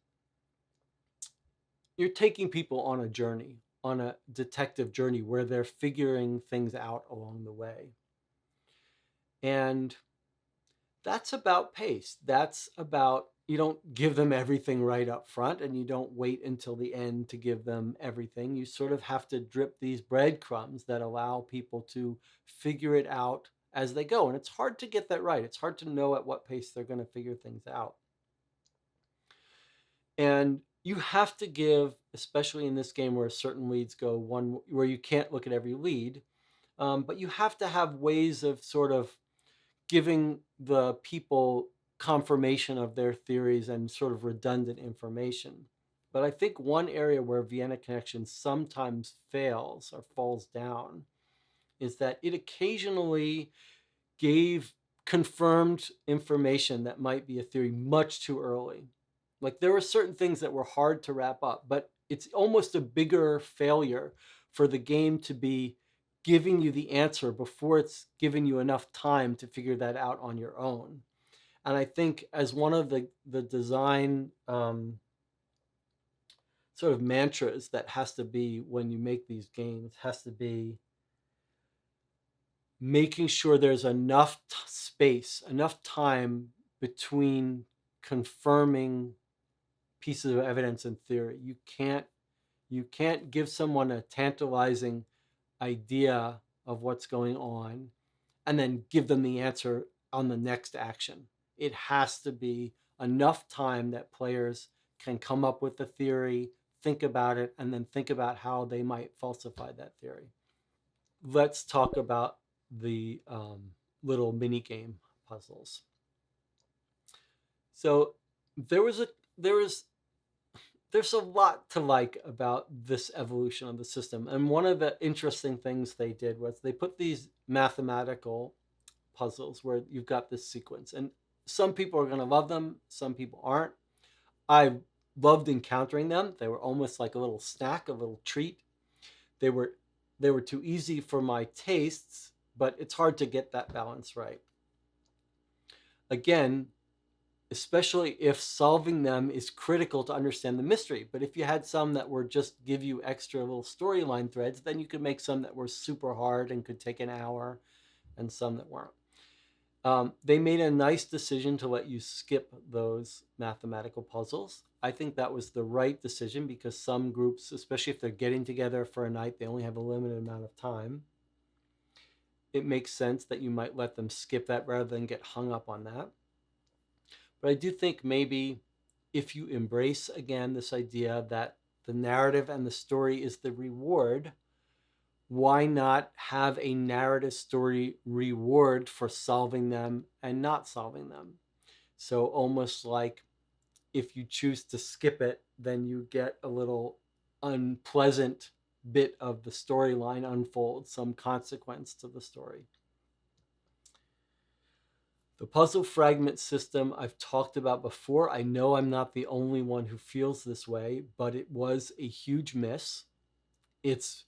you're taking people on a journey, on a detective journey where they're figuring things out along the way. And that's about pace. That's about, you don't give them everything right up front and you don't wait until the end to give them everything. You sort of have to drip these breadcrumbs that allow people to figure it out as they go. And it's hard to get that right. It's hard to know at what pace they're going to figure things out. And you have to give, especially in this game where certain leads go one, where you can't look at every lead, but you have to have ways of sort of giving the people confirmation of their theories and sort of redundant information. But I think one area where Vienna Connection sometimes fails or falls down is that it occasionally gave confirmed information that might be a theory much too early. Like, there were certain things that were hard to wrap up, but it's almost a bigger failure for the game to be giving you the answer before it's giving you enough time to figure that out on your own. And I think as one of the design sort of mantras that has to be when you make these games has to be making sure there's enough space, enough time between confirming pieces of evidence and theory. You can't give someone a tantalizing idea of what's going on and then give them the answer on the next action. It has to be enough time that players can come up with the theory, think about it, and then think about how they might falsify that theory. Let's talk about the little mini game puzzles. So there's a lot to like about this evolution of the system. And one of the interesting things they did was they put these mathematical puzzles where you've got this sequence. And some people are going to love them, some people aren't. I loved encountering them. They were almost like a little snack, a little treat. They were too easy for my tastes, but it's hard to get that balance right. Again, especially if solving them is critical to understand the mystery. But if you had some that were just give you extra little storyline threads, then you could make some that were super hard and could take an hour, and some that weren't. They made a nice decision to let you skip those mathematical puzzles. I think that was the right decision because some groups, especially if they're getting together for a night, they only have a limited amount of time. It makes sense that you might let them skip that rather than get hung up on that. But I do think maybe if you embrace, again, this idea that the narrative and the story is the reward, why not have a narrative story reward for solving them and not solving them? So almost like if you choose to skip it, then you get a little unpleasant bit of the storyline unfolds, some consequence to the story. The puzzle fragment system I've talked about before. I know I'm not the only one who feels this way, but it was a huge miss. It's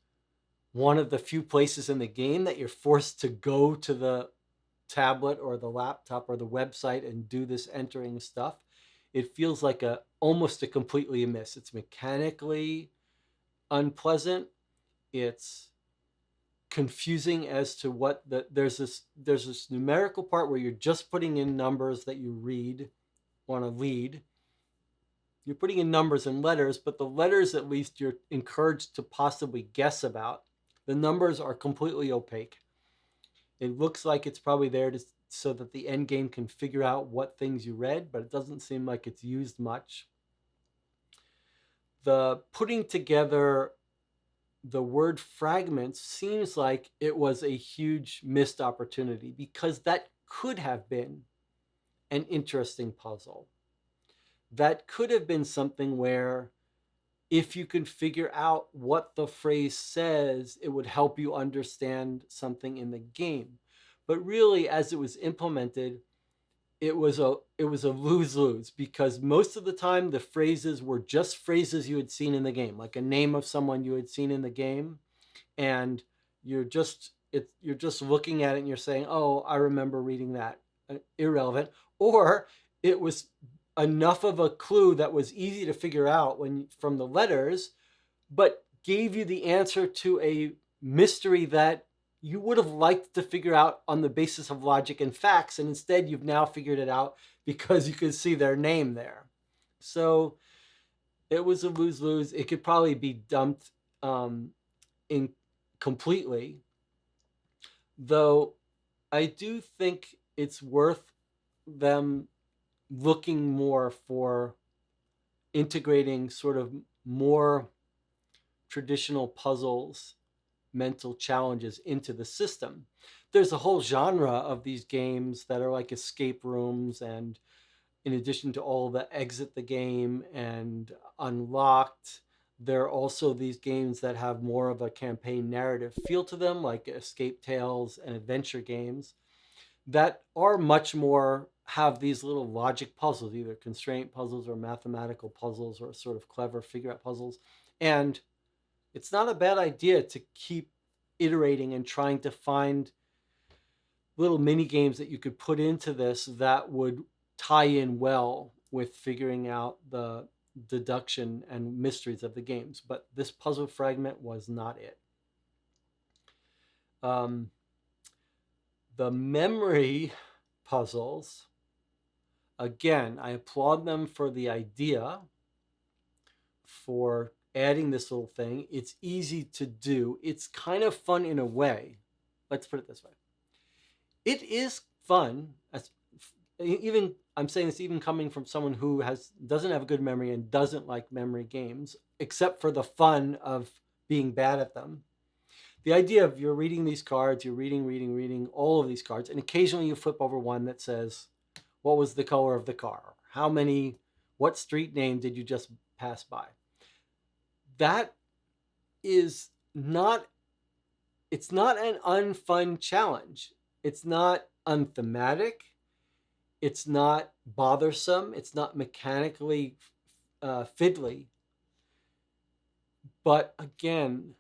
one of the few places in the game that you're forced to go to the tablet or the laptop or the website and do this entering stuff. It feels like almost a completely a miss. It's mechanically unpleasant. It's confusing as to what there's this numerical part where you're just putting in numbers that you want to lead. You're putting in numbers and letters, but the letters at least you're encouraged to possibly guess about. The numbers are completely opaque. It looks like it's probably there so that the end game can figure out what things you read, but it doesn't seem like it's used much. The putting together the word fragments seems like it was a huge missed opportunity, because that could have been an interesting puzzle. That could have been something where if you can figure out what the phrase says, it would help you understand something in the game. But really, as it was implemented, it was a lose-lose, because most of the time the phrases were just phrases you had seen in the game, like a name of someone you had seen in the game, and you're just looking at it and you're saying, "Oh, I remember reading that." Irrelevant. Or it was enough of a clue that was easy to figure out from the letters, but gave you the answer to a mystery that you would have liked to figure out on the basis of logic and facts, and instead you've now figured it out because you could see their name there. So it was a lose-lose. It could probably be dumped in completely, though I do think it's worth them looking more for integrating sort of more traditional puzzles, mental challenges into the system. There's a whole genre of these games that are like escape rooms, and in addition to all the exit the game and unlocked, there are also these games that have more of a campaign narrative feel to them, like escape tales and adventure games that are much more have these little logic puzzles, either constraint puzzles or mathematical puzzles or sort of clever figure out puzzles. And it's not a bad idea to keep iterating and trying to find little mini games that you could put into this that would tie in well with figuring out the deduction and mysteries of the games. But this puzzle fragment was not it. The memory puzzles, again, I applaud them for the idea, for adding this little thing. It's easy to do. It's kind of fun in a way. Let's put it this way. It is fun. Even I'm saying this even coming from someone who doesn't have a good memory and doesn't like memory games, except for the fun of being bad at them. The idea of you're reading these cards, you're reading all of these cards, and occasionally you flip over one that says, what was the color of the car? What street name did you just pass by? That is not, it's not an unfun challenge. It's not unthematic. It's not bothersome. It's not mechanically fiddly. But again,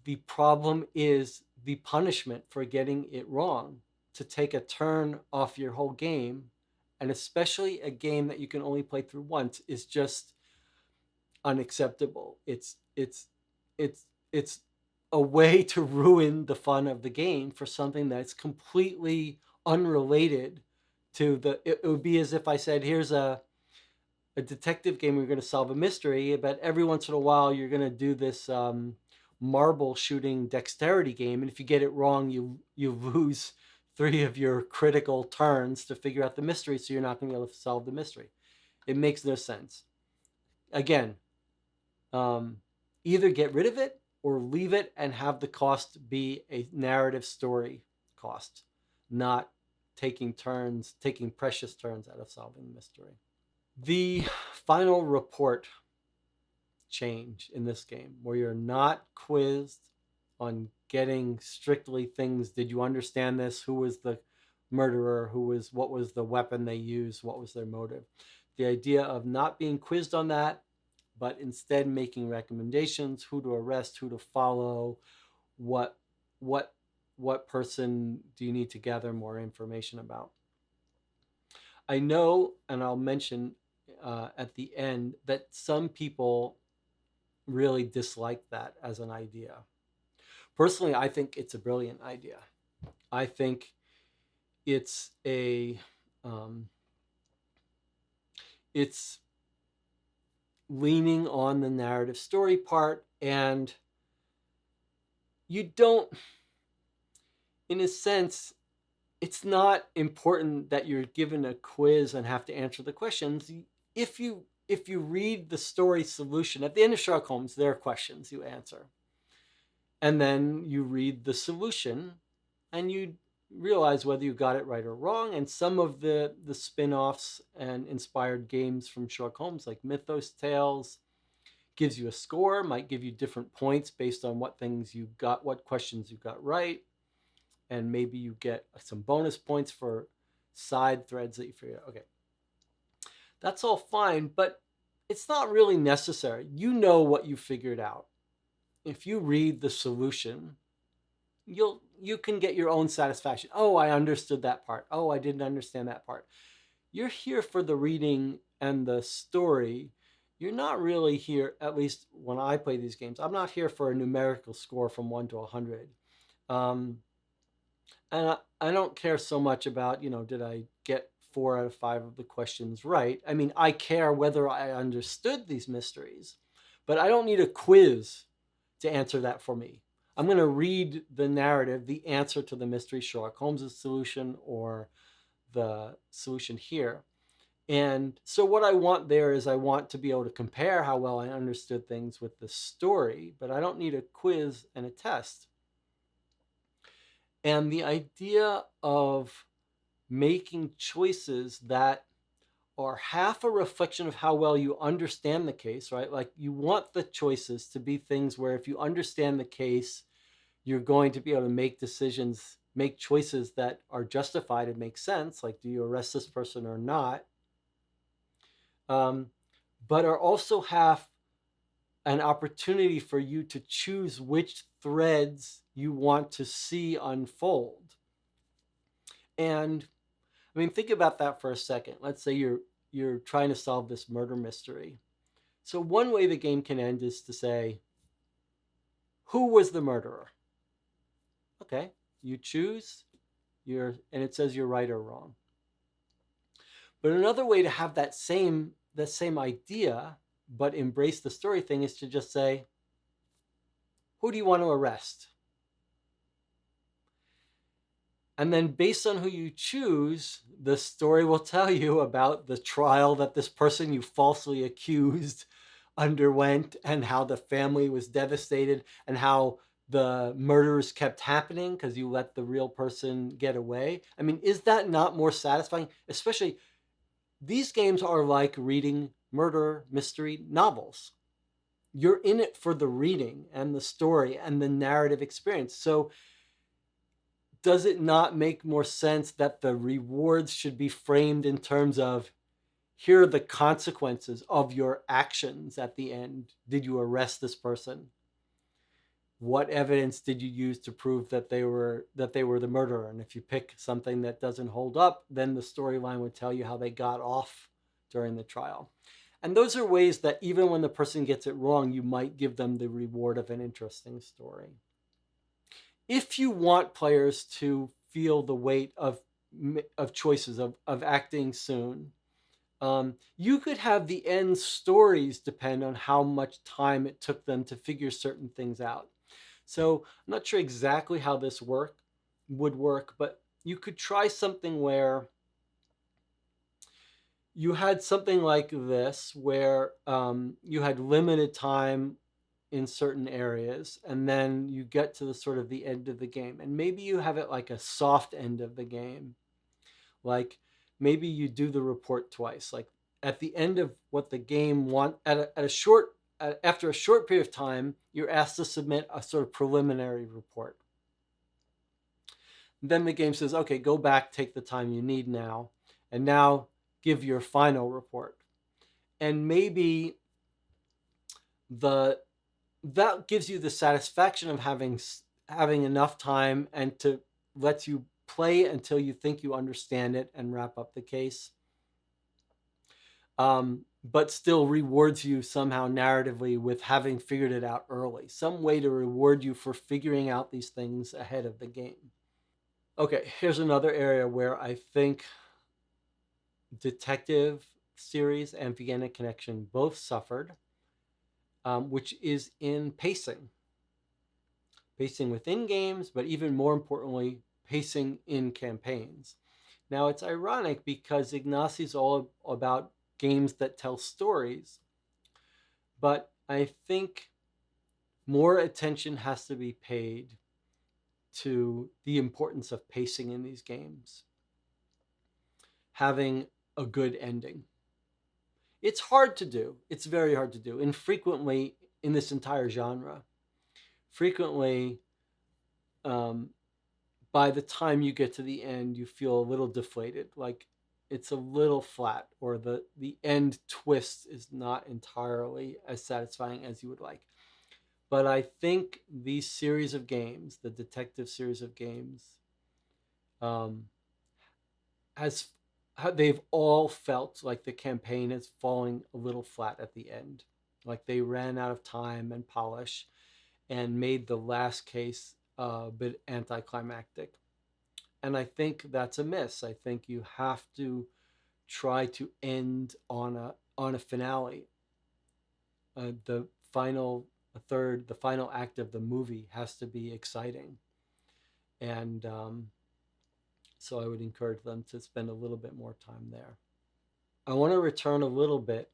the problem is the punishment for getting it wrong, to take a turn off your whole game, and especially a game that you can only play through once, is just unacceptable. It's a way to ruin the fun of the game for something that's completely unrelated to it would be as if I said, here's a detective game where you're going to solve a mystery, but every once in a while you're going to do this marble shooting dexterity game, and if you get it wrong, you lose 3 of your critical turns to figure out the mystery, so you're not going to be able to solve the mystery. It makes no sense. Again, either get rid of it or leave it and have the cost be a narrative story cost, not taking precious turns out of solving the mystery. The final report change in this game, where you're not quizzed on getting strictly things. Did you understand this? Who was the murderer? What was the weapon they used? What was their motive? The idea of not being quizzed on that, but instead making recommendations: who to arrest, who to follow, what what what person do you need to gather more information about. I know, and I'll mention at the end, that some people really dislike that as an idea. Personally, I think it's a brilliant idea. I think it's a it's leaning on the narrative story part, and you don't, in a sense, it's not important that you're given a quiz and have to answer the questions. If you read the story solution at the end of Sherlock Holmes, there are questions you answer, and then you read the solution, and you realize whether you got it right or wrong. And some of the spin-offs and inspired games from Sherlock Holmes, like Mythos Tales, gives you a score, might give you different points based on what things you got, what questions you got right, and maybe you get some bonus points for side threads that you figure out. Okay, that's all fine, but it's not really necessary. You know what you figured out. If you read the solution, you can get your own satisfaction. Oh, I understood that part. Oh, I didn't understand that part. You're here for the reading and the story. You're not really here, at least when I play these games, I'm not here for a numerical score from 1 to 100. And I don't care so much about, did I get 4 out of 5 of the questions right? I mean, I care whether I understood these mysteries, but I don't need a quiz to answer that for me. I'm going to read the narrative, the answer to the mystery, Sherlock Holmes' solution or the solution here. And so what I want there is I want to be able to compare how well I understood things with the story, but I don't need a quiz and a test. And the idea of making choices that are half a reflection of how well you understand the case, right? Like, you want the choices to be things where if you understand the case, you're going to be able to make decisions, make choices that are justified and make sense. Like, do you arrest this person or not? But are also have an opportunity for you to choose which threads you want to see unfold. And I mean, think about that for a second. Let's say you're trying to solve this murder mystery. So one way the game can end is to say, who was the murderer? Okay, you choose, and it says you're right or wrong. But another way to have that same idea, but embrace the story thing, is to just say, who do you want to arrest? And then based on who you choose, the story will tell you about the trial that this person you falsely accused underwent, and how the family was devastated, and how the murders kept happening because you let the real person get away. I mean, is that not more satisfying? Especially, these games are like reading murder mystery novels. You're in it for the reading and the story and the narrative experience. So does it not make more sense that the rewards should be framed in terms of, here are the consequences of your actions at the end? Did you arrest this person? What evidence did you use to prove that they were the murderer? And if you pick something that doesn't hold up, then the storyline would tell you how they got off during the trial. And those are ways that even when the person gets it wrong, you might give them the reward of an interesting story. If you want players to feel the weight of choices, of acting soon, you could have the end stories depend on how much time it took them to figure certain things out. So I'm not sure exactly how this would work, but you could try something where you had something like this, where you had limited time in certain areas, and then you get to the sort of the end of the game, and maybe you have it like a soft end of the game. Like, maybe you do the report twice, like at the end of what the game at a short after a short period of time, you're asked to submit a sort of preliminary report. Then the game says, okay, go back, take the time you need now, and now give your final report. And maybe the that gives you the satisfaction of having enough time and to let you play until you think you understand it and wrap up the case. But still rewards you somehow narratively with having figured it out early. Some way to reward you for figuring out these things ahead of the game. Okay, here's another area where I think Detective series and Vienna Connection both suffered, which is in pacing. Pacing within games, but even more importantly, pacing in campaigns. Now, it's ironic because Ignacy's all about games that tell stories, but I think more attention has to be paid to the importance of pacing in these games. Having a good ending. It's hard to do. It's very hard to do. And frequently in this entire genre, frequently by the time you get to the end, you feel a little deflated. Like it's a little flat, or the end twist is not entirely as satisfying as you would like. But I think these series of games, the detective series of games, has they've all felt like the campaign is falling a little flat at the end, like they ran out of time and polish, and made the last case a bit anticlimactic. And I think that's a miss. I think you have to try to end on a finale. The final third, the final act of the movie has to be exciting, and so I would encourage them to spend a little bit more time there. I want to return a little bit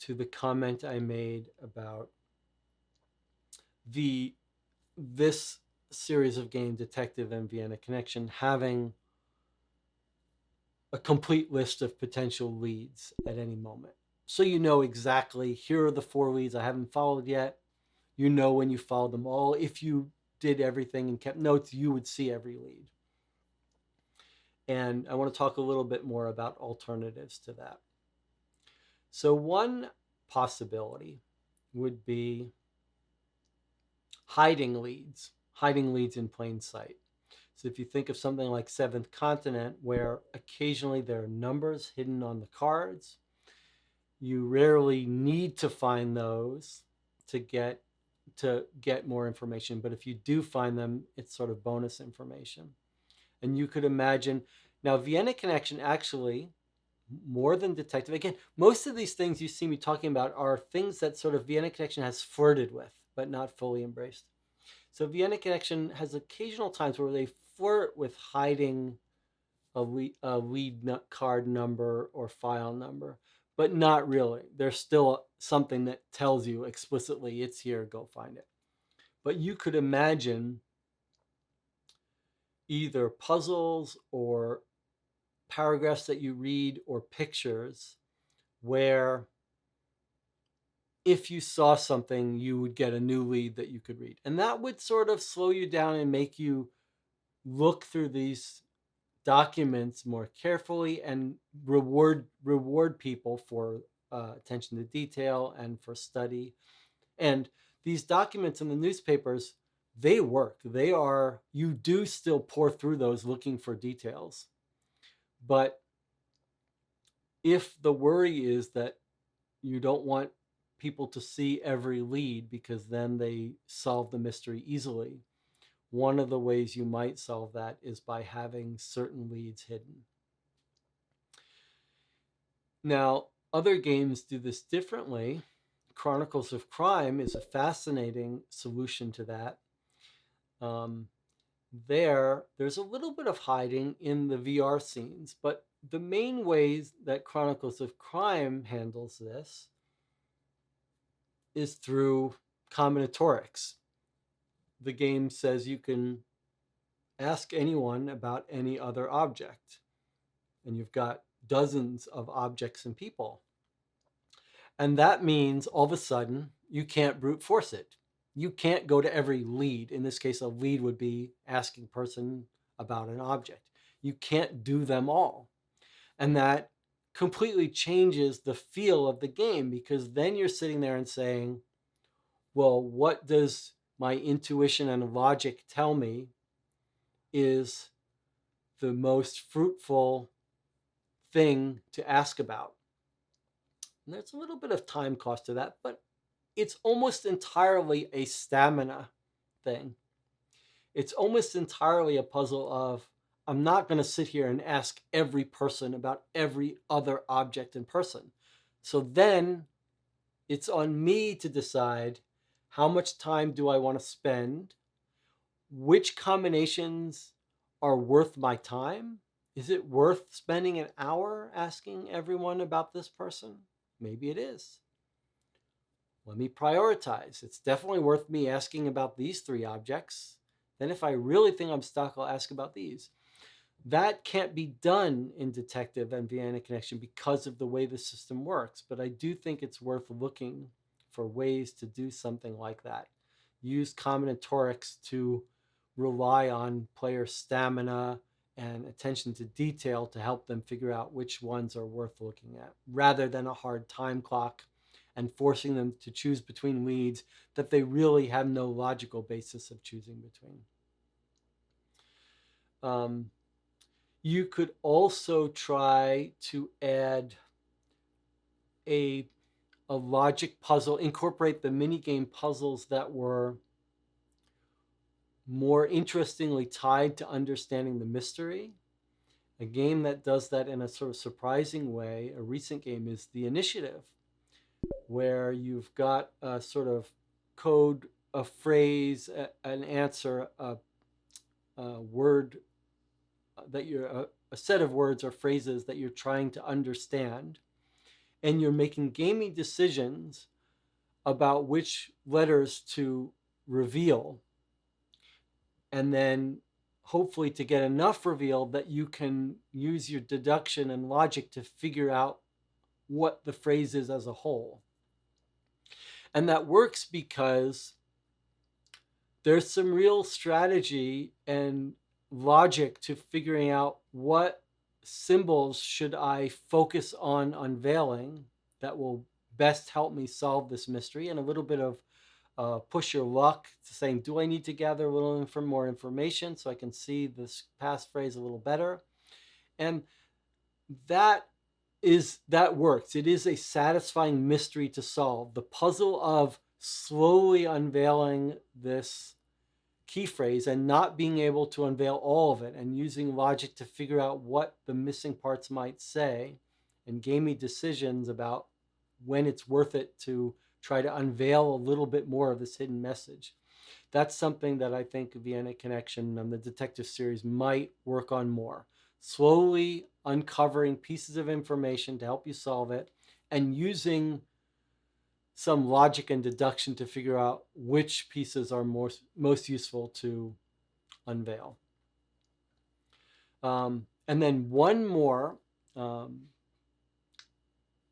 to the comment I made about this series of game, Detective and Vienna Connection, having a complete list of potential leads at any moment. So you know exactly, here are the 4 leads I haven't followed yet. You know when you followed them all. If you did everything and kept notes, you would see every lead. And I want to talk a little bit more about alternatives to that. So one possibility would be hiding leads in plain sight. So if you think of something like Seventh Continent, where occasionally there are numbers hidden on the cards, you rarely need to find those to get more information. But if you do find them, it's sort of bonus information. And you could imagine, now Vienna Connection actually, more than Detective, again, most of these things you see me talking about are things that sort of Vienna Connection has flirted with, but not fully embraced. So Vienna Connection has occasional times where they flirt with hiding a lead card number or file number, but not really. There's still something that tells you explicitly it's here, go find it. But you could imagine either puzzles or paragraphs that you read or pictures where if you saw something, you would get a new lead that you could read. And that would sort of slow you down and make you look through these documents more carefully and reward people for attention to detail and for study. And these documents in the newspapers, they work. You do still pour through those looking for details. But if the worry is that you don't want people to see every lead because then they solve the mystery easily, one of the ways you might solve that is by having certain leads hidden. Now, other games do this differently. Chronicles of Crime is a fascinating solution to that. There's a little bit of hiding in the VR scenes, but the main ways that Chronicles of Crime handles this is through combinatorics. The game says you can ask anyone about any other object, and you've got dozens of objects and people. And that means all of a sudden you can't brute force it. You can't go to every lead. In this case, a lead would be asking person about an object. You can't do them all. And that completely changes the feel of the game, because then you're sitting there and saying, well, what does my intuition and logic tell me is the most fruitful thing to ask about? And there's a little bit of time cost to that, but it's almost entirely a stamina thing. It's almost entirely a puzzle of, I'm not going to sit here and ask every person about every other object in person. So then it's on me to decide, how much time do I want to spend? Which combinations are worth my time? Is it worth spending an hour asking everyone about this person? Maybe it is. Let me prioritize. It's definitely worth me asking about these three objects. Then if I really think I'm stuck, I'll ask about these. That can't be done in Detective and Vienna Connection because of the way the system works, but I do think it's worth looking for ways to do something like that. Use combinatorics to rely on player stamina and attention to detail to help them figure out which ones are worth looking at, rather than a hard time clock and forcing them to choose between leads that they really have no logical basis of choosing between. You could also try to add a logic puzzle, incorporate the minigame puzzles that were more interestingly tied to understanding the mystery. A game that does that in a sort of surprising way, a recent game, is The Initiative, where you've got a sort of code, a phrase, an answer, a word that you're a set of words or phrases that you're trying to understand, and you're making gaming decisions about which letters to reveal, and then hopefully to get enough reveal that you can use your deduction and logic to figure out what the phrase is as a whole. And that works because there's some real strategy and logic to figuring out what symbols should I focus on unveiling that will best help me solve this mystery, and a little bit of push your luck to saying, do I need to gather a little more information so I can see this passphrase a little better? And that works. It is a satisfying mystery to solve. The puzzle of slowly unveiling this key phrase and not being able to unveil all of it, and using logic to figure out what the missing parts might say, and gaming decisions about when it's worth it to try to unveil a little bit more of this hidden message. That's something that I think Vienna Connection and the detective series might work on more. Slowly uncovering pieces of information to help you solve it, and using some logic and deduction to figure out which pieces are most useful to unveil. And then one more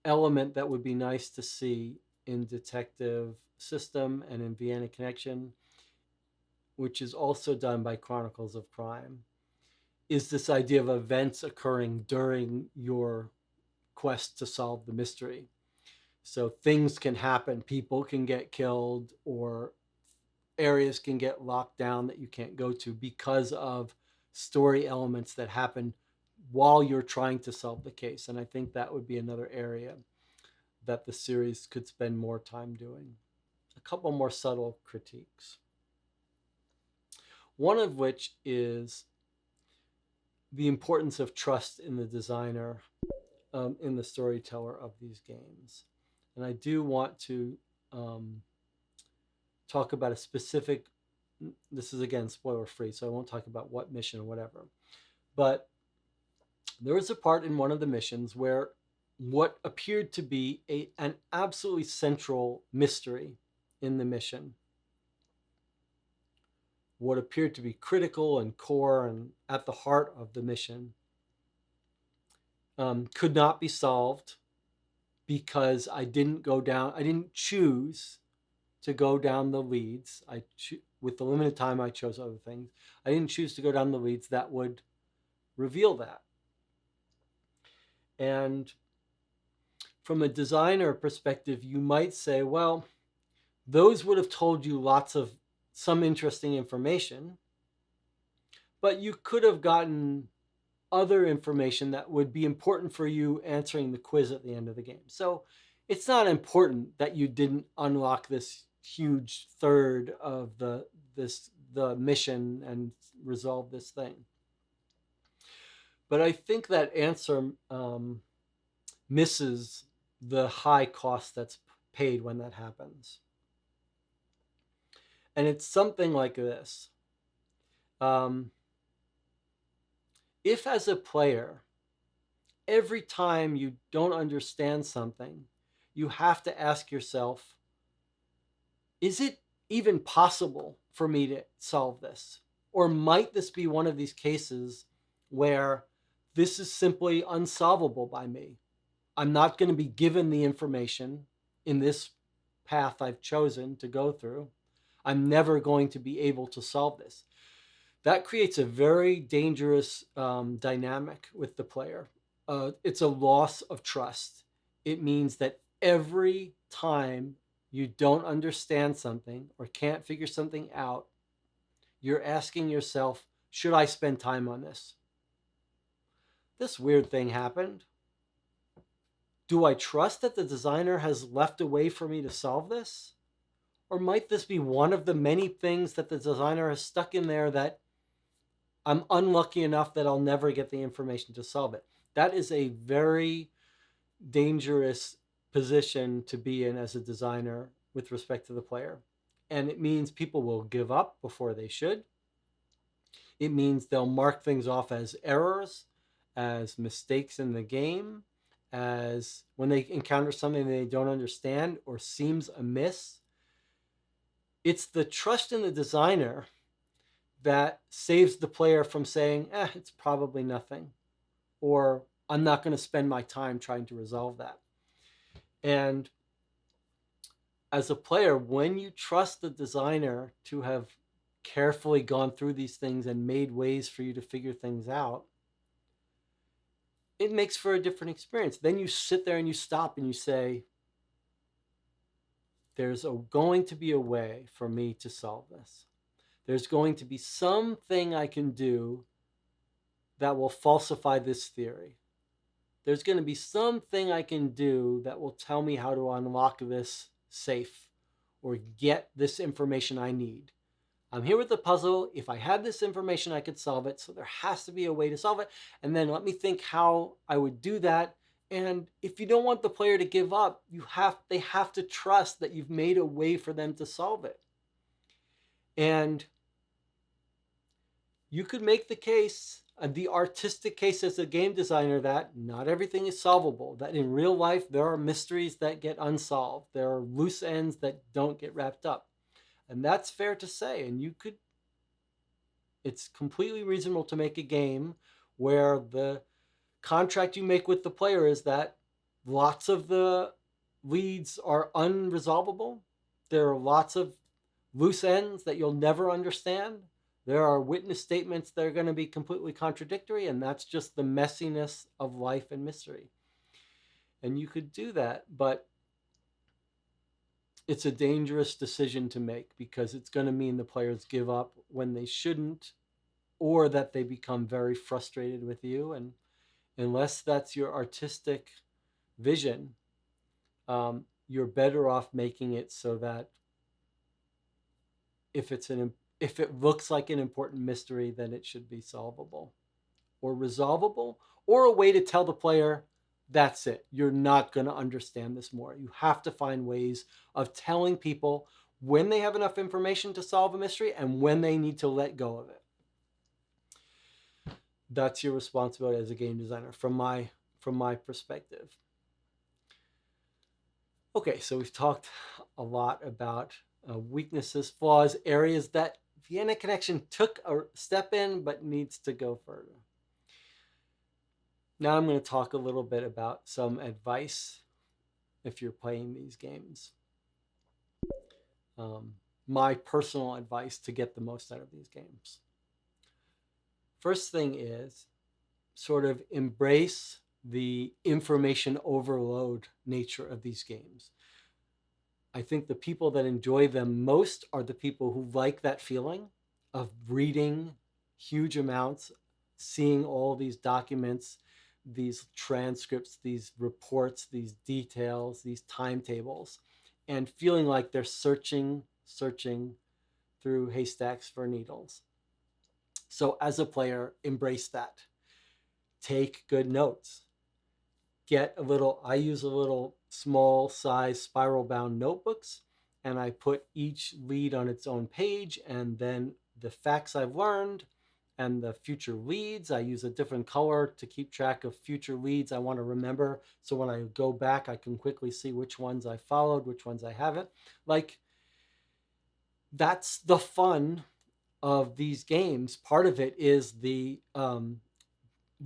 element that would be nice to see in Detective System and in Vienna Connection, which is also done by Chronicles of Crime, is this idea of events occurring during your quest to solve the mystery. So things can happen, people can get killed, or areas can get locked down that you can't go to because of story elements that happen while you're trying to solve the case. And I think that would be another area that the series could spend more time doing. A couple more subtle critiques. One of which is the importance of trust in the designer, in the storyteller of these games. And I do want to talk about a specific, this is again spoiler free, so I won't talk about what mission or whatever, but there was a part in one of the missions where what appeared to be an absolutely central mystery in the mission, what appeared to be critical and core and at the heart of the mission, could not be solved because I didn't choose to go down the leads. With the limited time, I chose other things. I didn't choose to go down the leads that would reveal that. And from a designer perspective, you might say, well, those would have told you lots of some interesting information, but you could have gotten other information that would be important for you answering the quiz at the end of the game. So it's not important that you didn't unlock this huge third of the mission and resolve this thing. But I think that answer misses the high cost that's paid when that happens. And it's something like this. If as a player, every time you don't understand something, you have to ask yourself, is it even possible for me to solve this? Or might this be one of these cases where this is simply unsolvable by me? I'm not going to be given the information in this path I've chosen to go through. I'm never going to be able to solve this. That creates a very dangerous dynamic with the player. It's a loss of trust. It means that every time you don't understand something or can't figure something out, you're asking yourself, should I spend time on this? This weird thing happened. Do I trust that the designer has left a way for me to solve this? Or might this be one of the many things that the designer has stuck in there that I'm unlucky enough that I'll never get the information to solve it? That is a very dangerous position to be in as a designer with respect to the player. And it means people will give up before they should. It means they'll mark things off as errors, as mistakes in the game, as when they encounter something they don't understand or seems amiss. It's the trust in the designer that saves the player from saying, it's probably nothing, or I'm not going to spend my time trying to resolve that. And as a player, when you trust the designer to have carefully gone through these things and made ways for you to figure things out, it makes for a different experience. Then you sit there and you stop and you say, there's going to be a way for me to solve this. There's going to be something I can do that will falsify this theory. There's going to be something I can do that will tell me how to unlock this safe or get this information I need. I'm here with the puzzle. If I had this information, I could solve it. So there has to be a way to solve it. And then let me think how I would do that. And if you don't want the player to give up, they have to trust that you've made a way for them to solve it. And you could make the case, the artistic case as a game designer, that not everything is solvable, that in real life there are mysteries that get unsolved. There are loose ends that don't get wrapped up. And that's fair to say. And it's completely reasonable to make a game where the contract you make with the player is that lots of the leads are unresolvable. There are lots of loose ends that you'll never understand. There are witness statements that are going to be completely contradictory, and that's just the messiness of life and mystery. And you could do that, but it's a dangerous decision to make because it's going to mean the players give up when they shouldn't, or that they become very frustrated with you. And unless that's your artistic vision, you're better off making it so that if it looks like an important mystery, then it should be solvable or resolvable, or a way to tell the player, that's it. You're not going to understand this more. You have to find ways of telling people when they have enough information to solve a mystery and when they need to let go of it. That's your responsibility as a game designer from my perspective. Okay, so we've talked a lot about weaknesses, flaws, areas that Vienna Connection took a step in but needs to go further. Now I'm going to talk a little bit about some advice if you're playing these games. my personal advice to get the most out of these games. First thing is sort of embrace the information overload nature of these games. I think the people that enjoy them most are the people who like that feeling of reading huge amounts, seeing all these documents, these transcripts, these reports, these details, these timetables, and feeling like they're searching through haystacks for needles. So as a player, embrace that. Take good notes. I use a little small size spiral bound notebooks, and I put each lead on its own page, and then the facts I've learned and the future leads. I use a different color to keep track of future leads I want to remember. So when I go back, I can quickly see which ones I followed, which ones I haven't. Like, that's the fun of these games. Part of it is the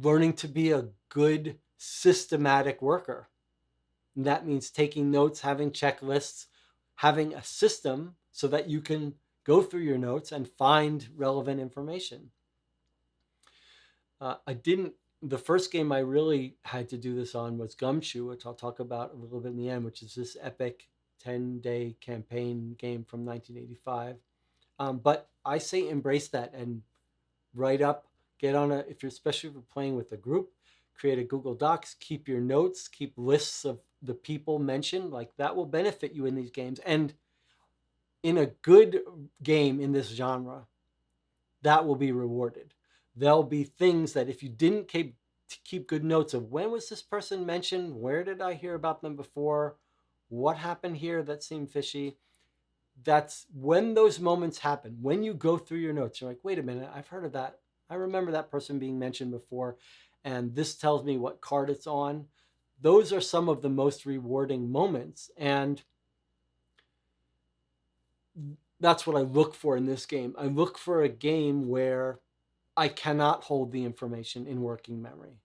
learning to be a good systematic worker. And that means taking notes, having checklists, having a system so that you can go through your notes and find relevant information. The first game I really had to do this on was Gumshoe, which I'll talk about a little bit in the end, which is this epic 10-day campaign game from 1985. But I say embrace that and write up, especially if you're playing with a group, create a Google Docs, keep your notes, keep lists of the people mentioned. Like, that will benefit you in these games. And in a good game in this genre, that will be rewarded. There'll be things that if you didn't keep good notes of when was this person mentioned, where did I hear about them before, what happened here that seemed fishy, that's when those moments happen. When you go through your notes, you're like, wait a minute, I've heard of that. I remember that person being mentioned before, and this tells me what card it's on. Those are some of the most rewarding moments, and that's what I look for in this game. I look for a game where I cannot hold the information in working memory.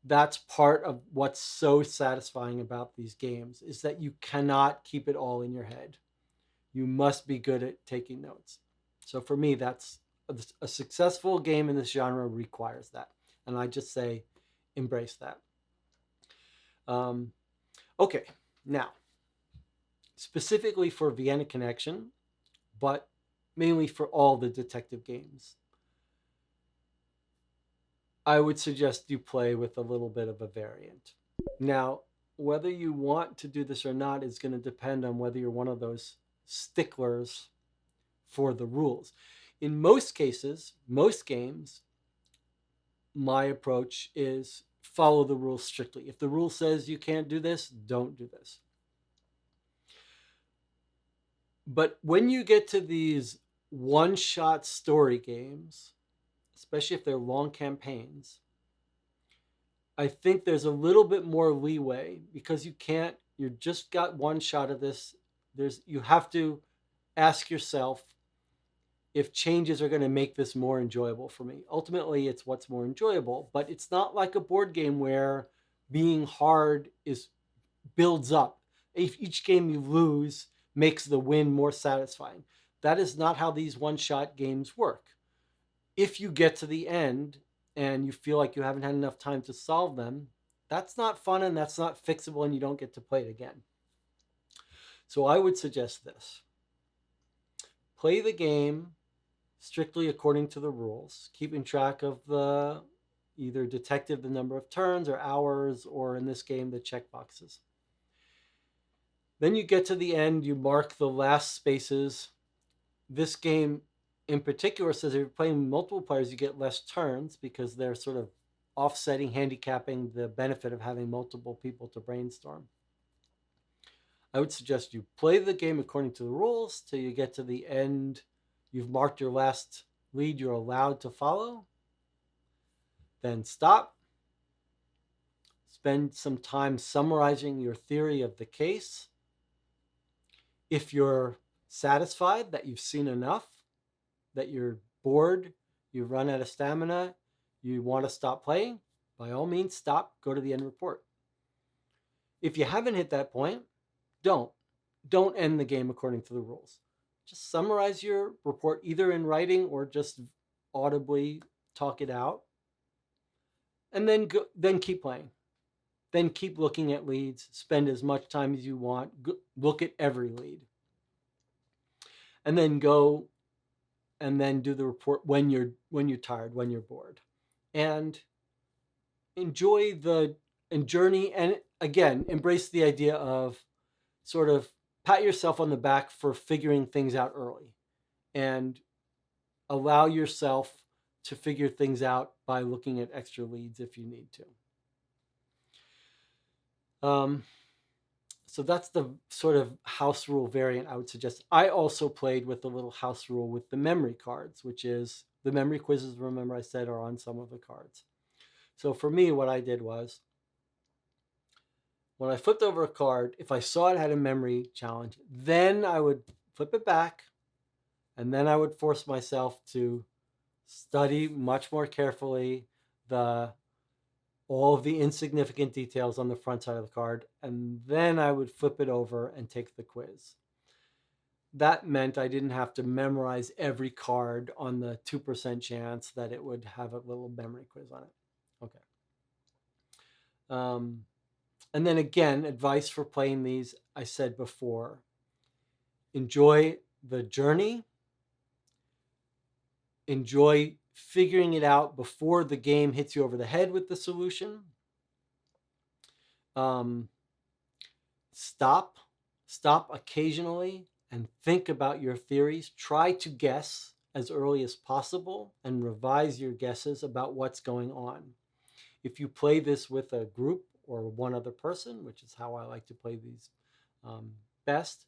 That's part of what's so satisfying about these games, is that you cannot keep it all in your head. You must be good at taking notes. So for me, that's a successful game in this genre requires that. And I just say, embrace that. Okay, now, specifically for Vienna Connection, but mainly for all the detective games, I would suggest you play with a little bit of a variant. Now, whether you want to do this or not is going to depend on whether you're one of those sticklers for the rules. In most cases, most games, my approach is follow the rules strictly. If the rule says you can't do this, don't do this. But when you get to these one-shot story games, especially if they're long campaigns, I think there's a little bit more leeway, because you just got one shot of this. You have to ask yourself if changes are going to make this more enjoyable for me. Ultimately, it's what's more enjoyable, but it's not like a board game where being hard builds up. If each game you lose makes the win more satisfying. That is not how these one-shot games work. If you get to the end and you feel like you haven't had enough time to solve them, that's not fun and that's not fixable, and you don't get to play it again. So I would suggest this. Play the game strictly according to the rules, keeping track of the number of turns or hours, or in this game, the checkboxes. Then you get to the end, you mark the last spaces. This game in particular says if you're playing multiple players, you get less turns, because they're sort of offsetting, handicapping the benefit of having multiple people to brainstorm. I would suggest you play the game according to the rules till you get to the end. You've marked your last lead you're allowed to follow. Then stop. Spend some time summarizing your theory of the case. If you're satisfied that you've seen enough, that you're bored, you've run out of stamina, you want to stop playing, by all means, stop, go to the end report. If you haven't hit that point, don't. don't end the game according to the rules. Just summarize your report either in writing or just audibly talk it out, and then keep playing. Then keep looking at leads. Spend as much time as you want. Look at every lead, and then go and then do the report when you're tired, when you're bored, and enjoy the journey. And again, embrace the idea of sort of pat yourself on the back for figuring things out early, and allow yourself to figure things out by looking at extra leads if you need to. So that's the sort of house rule variant I would suggest. I also played with the little house rule with the memory cards, which is the memory quizzes, remember I said, are on some of the cards. So for me, what I did was, when I flipped over a card, if I saw it had a memory challenge, then I would flip it back, and then I would force myself to study much more carefully the all of the insignificant details on the front side of the card, and then I would flip it over and take the quiz. That meant I didn't have to memorize every card on the 2% chance that it would have a little memory quiz on it. Okay. And then again, advice for playing these, I said before, enjoy the journey, enjoy figuring it out before the game hits you over the head with the solution. Stop occasionally and think about your theories. Try to guess as early as possible and revise your guesses about what's going on. If you play this with a group or one other person, which is how I like to play these best,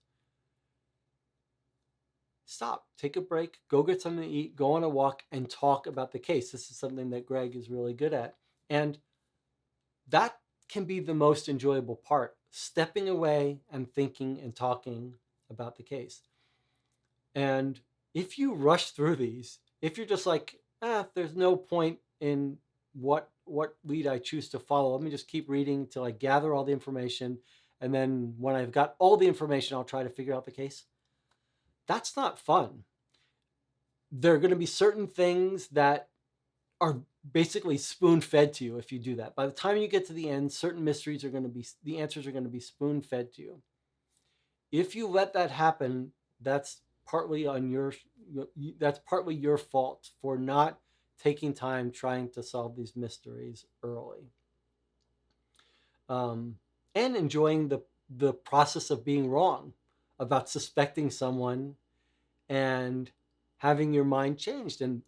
stop, take a break, go get something to eat, go on a walk, and talk about the case. This is something that Greg is really good at. And that can be the most enjoyable part, stepping away and thinking and talking about the case. And if you rush through these, if you're just like, there's no point in what lead I choose to follow, let me just keep reading until I gather all the information, and then when I've got all the information, I'll try to figure out the case. That's not fun. There are going to be certain things that are basically spoon-fed to you if you do that. By the time you get to the end, certain mysteries are going to be, the answers are going to be spoon-fed to you. If you let that happen, that's partly your fault for not taking time trying to solve these mysteries early. And enjoying the process of being wrong, about suspecting someone and having your mind changed. And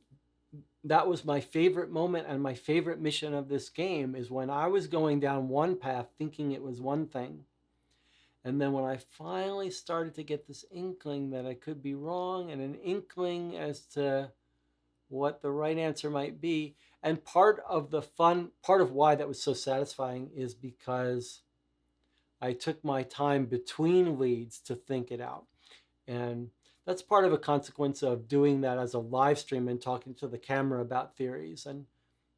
that was my favorite moment and my favorite mission of this game, is when I was going down one path thinking it was one thing. And then when I finally started to get this inkling that I could be wrong, and an inkling as to what the right answer might be. And part of why that was so satisfying is because I took my time between leads to think it out. And that's part of a consequence of doing that as a live stream and talking to the camera about theories. And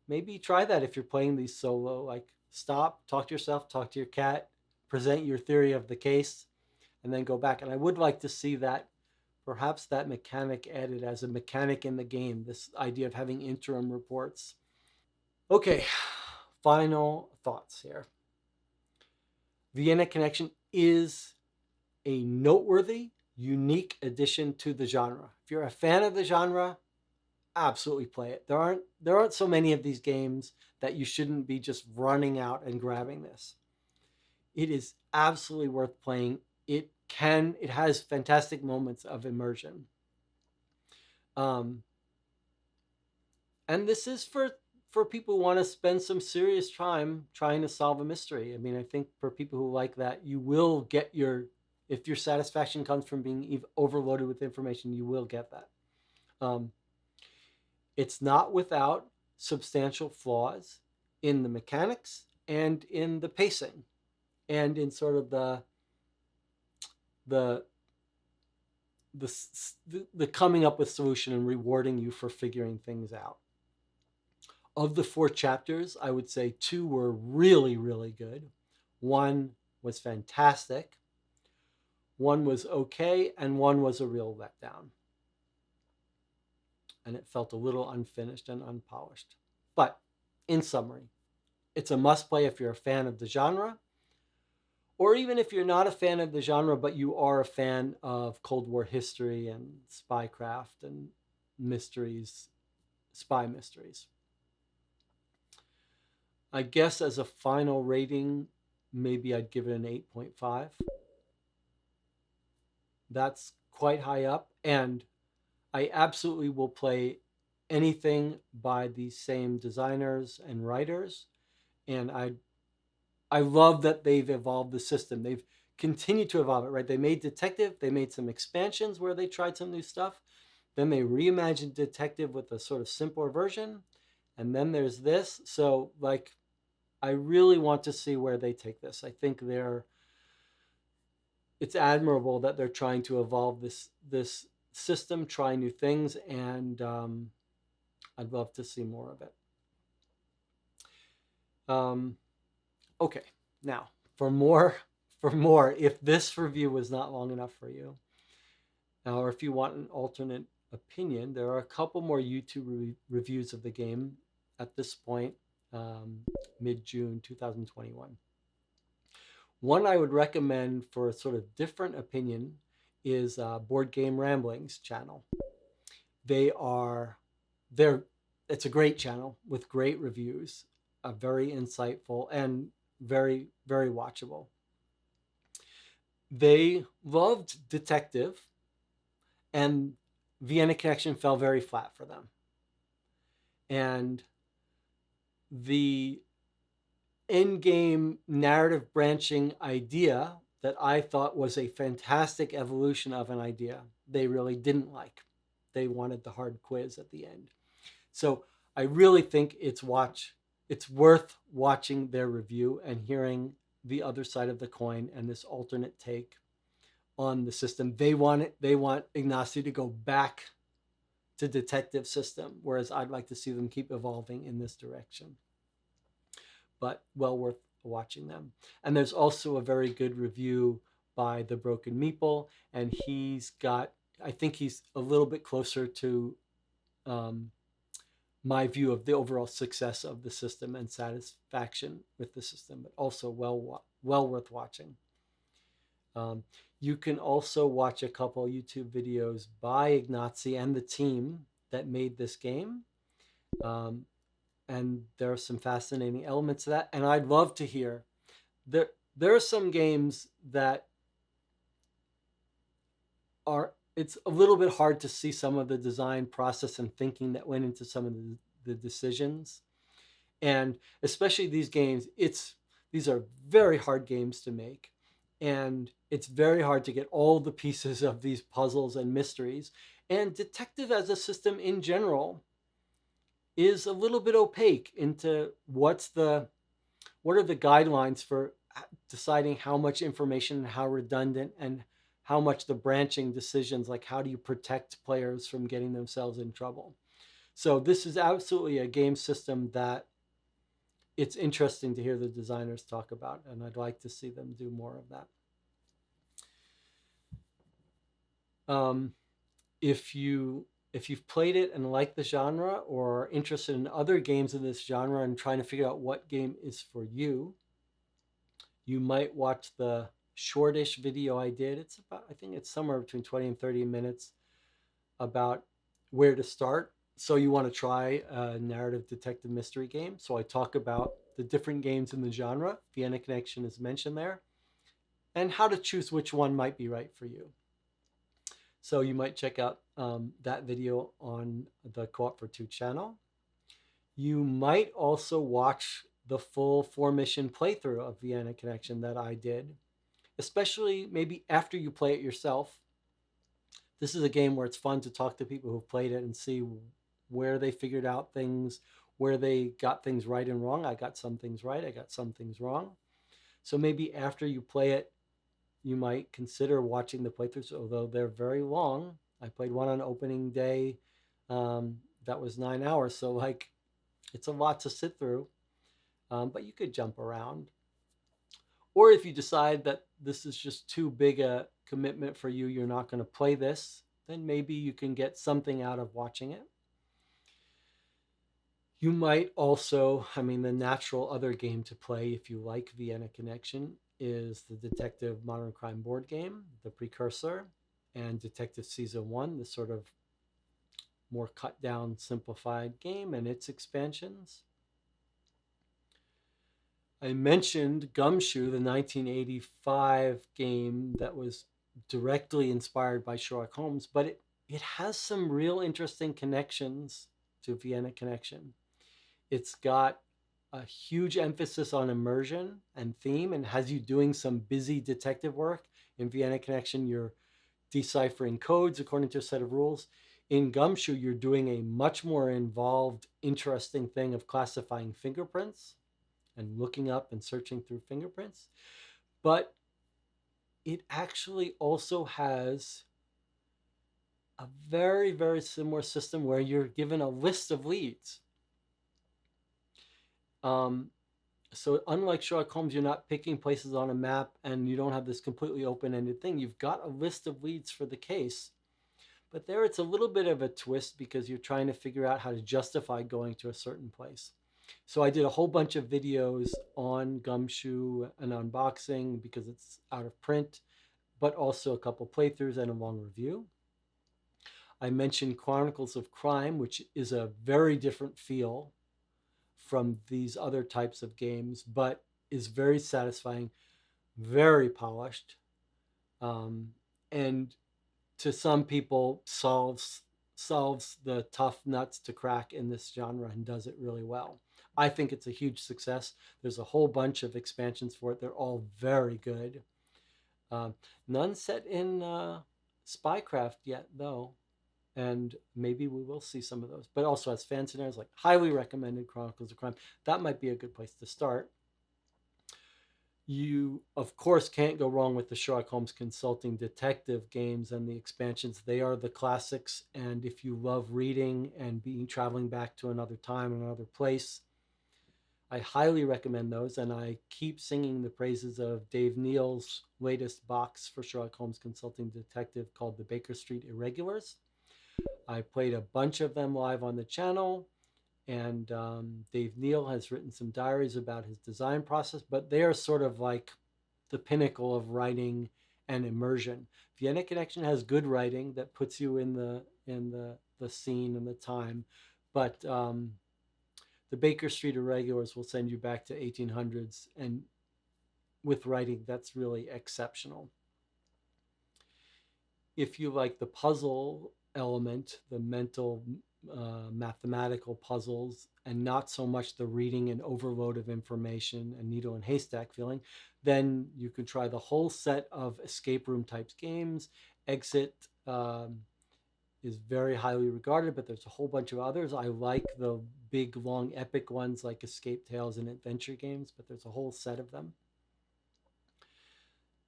maybe try that if you're playing these solo. Like, stop, talk to yourself, talk to your cat, present your theory of the case, and then go back. And I would like to see that, perhaps that mechanic added as a mechanic in the game, this idea of having interim reports. Okay, final thoughts here. Vienna Connection is a noteworthy, unique addition to the genre. If you're a fan of the genre, absolutely play it. There aren't so many of these games that you shouldn't be just running out and grabbing this. It is absolutely worth playing. It has fantastic moments of immersion. And this is for people who want to spend some serious time trying to solve a mystery. I mean, I think for people who like that, you will get if your satisfaction comes from being overloaded with information, you will get that. It's not without substantial flaws in the mechanics and in the pacing and in sort of the coming up with solution and rewarding you for figuring things out. Of the 4 chapters, I would say 2 were really, really good. 1 was fantastic. One was okay, and one was a real letdown. And it felt a little unfinished and unpolished. But in summary, it's a must play if you're a fan of the genre, or even if you're not a fan of the genre, but you are a fan of Cold War history and spycraft and mysteries, spy mysteries. I guess as a final rating, maybe I'd give it an 8.5. That's quite high up, and I absolutely will play anything by these same designers and writers. And I love that they've evolved the system. They've continued to evolve it, right? They made Detective, they made some expansions where they tried some new stuff. Then they reimagined Detective with a sort of simpler version. And then there's this. So, like, I really want to see where they take this. I think it's admirable that they're trying to evolve this system, try new things, and I'd love to see more of it. Um, okay, now for more, if this review was not long enough for you, or if you want an alternate opinion, there are a couple more YouTube reviews of the game at this point, mid-June 2021. One I would recommend for a sort of different opinion is Board Game Ramblings channel. They're it's a great channel with great reviews, very insightful and very very watchable. They loved Detective, and Vienna Connection fell very flat for them. And the end game narrative branching idea that I thought was a fantastic evolution of an idea, they really didn't like. They wanted the hard quiz at the end. So I really think it's worth watching their review and hearing the other side of the coin and this alternate take on the system. They want Ignacio to go back to Detective system, whereas I'd like to see them keep evolving in this direction. But well worth watching them. And there's also a very good review by the Broken Meeple, and I think he's a little bit closer to my view of the overall success of the system and satisfaction with the system, but also well worth watching. You can also watch a couple YouTube videos by Ignazi and the team that made this game. And there are some fascinating elements to that. And I'd love to hear, there are some games that it's a little bit hard to see some of the design process and thinking that went into some of the decisions. And especially these games, these are very hard games to make. And it's very hard to get all the pieces of these puzzles and mysteries. And Detective as a system in general is a little bit opaque into what are the guidelines for deciding how much information and how redundant and how much the branching decisions, like how do you protect players from getting themselves in trouble. So this is absolutely a game system that it's interesting to hear the designers talk about, and I'd like to see them do more of that. If you've played it and like the genre, or are interested in other games in this genre and trying to figure out what game is for you, you might watch the shortish video I did. I think it's somewhere between 20 and 30 minutes about where to start. So you want to try a narrative detective mystery game. So I talk about the different games in the genre. Vienna Connection is mentioned there, and how to choose which one might be right for you. So you might check out that video on the Co-op for Two channel. You might also watch the full 4-mission playthrough of Vienna Connection that I did, especially maybe after you play it yourself. This is a game where it's fun to talk to people who've played it and see where they figured out things, where they got things right and wrong. I got some things right, I got some things wrong. So maybe after you play it, you might consider watching the playthroughs, although they're very long. I played one on opening day that was 9 hours, so like it's a lot to sit through, but you could jump around. Or if you decide that this is just too big a commitment for you, you're not going to play this, then maybe you can get something out of watching it. You might also, I mean, the natural other game to play if you like Vienna Connection is the Detective Modern Crime board game, the precursor, and Detective Season 1, the sort of more cut down, simplified game, and its expansions. I mentioned Gumshoe, the 1985 game that was directly inspired by Sherlock Holmes, but it has some real interesting connections to Vienna Connection. It's got a huge emphasis on immersion and theme and has you doing some busy detective work. In Vienna Connection, you're deciphering codes according to a set of rules. In Gumshoe, you're doing a much more involved, interesting thing of classifying fingerprints and looking up and searching through fingerprints. But it actually also has a very, very similar system where you're given a list of leads. So unlike Sherlock Holmes, you're not picking places on a map and you don't have this completely open-ended thing. You've got a list of leads for the case. But there it's a little bit of a twist because you're trying to figure out how to justify going to a certain place. So I did a whole bunch of videos on Gumshoe, an unboxing because it's out of print, but also a couple playthroughs and a long review. I mentioned Chronicles of Crime, which is a very different feel from these other types of games, but is very satisfying, very polished, and to some people solves the tough nuts to crack in this genre and does it really well. I think it's a huge success. There's a whole bunch of expansions for it. They're all very good. None set in Spycraft yet, though, and maybe we will see some of those. But also as fan scenarios, like highly recommended Chronicles of Crime. That might be a good place to start. You, of course, can't go wrong with the Sherlock Holmes Consulting detective games and the expansions. They are the classics. And if you love reading and being traveling back to another time and another place, I highly recommend those. And I keep singing the praises of Dave Neal's latest box for Sherlock Holmes Consulting Detective called The Baker Street Irregulars. I played a bunch of them live on the channel. And Dave Neal has written some diaries about his design process, but they are sort of like the pinnacle of writing and immersion. Vienna Connection has good writing that puts you in the scene and the time, but the Baker Street Irregulars will send you back to 1800s, and with writing that's really exceptional. If you like the puzzle element, the mental mathematical puzzles, and not so much the reading and overload of information and needle and haystack feeling, then you can try the whole set of escape room types games. Exit is very highly regarded, but there's a whole bunch of others. I like the big, long, epic ones like Escape Tales and Adventure Games, but there's a whole set of them.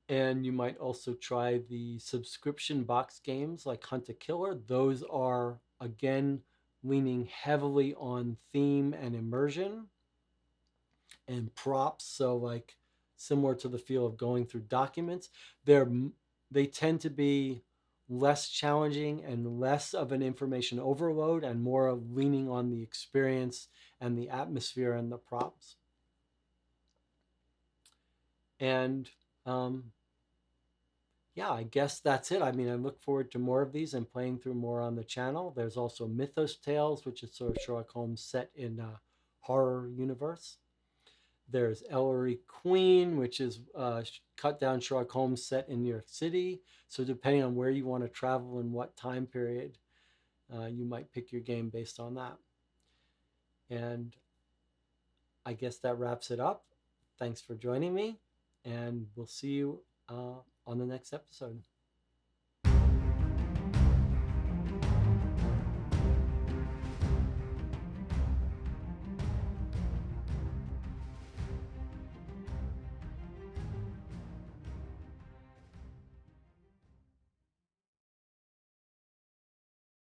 And you might also try the subscription box games like Hunt a Killer. Those are, again, leaning heavily on theme and immersion and props. So, like, similar to the feel of going through documents, they tend to be less challenging and less of an information overload and more of leaning on the experience and the atmosphere and the props. And yeah, I guess that's it. I mean, I look forward to more of these and playing through more on the channel. There's also Mythos Tales, which is sort of Sherlock Holmes set in a horror universe. There's Ellery Queen, which is cut down Sherlock Holmes set in New York City. So depending on where you want to travel and what time period, you might pick your game based on that. And I guess that wraps it up. Thanks for joining me, and we'll see you on the next episode.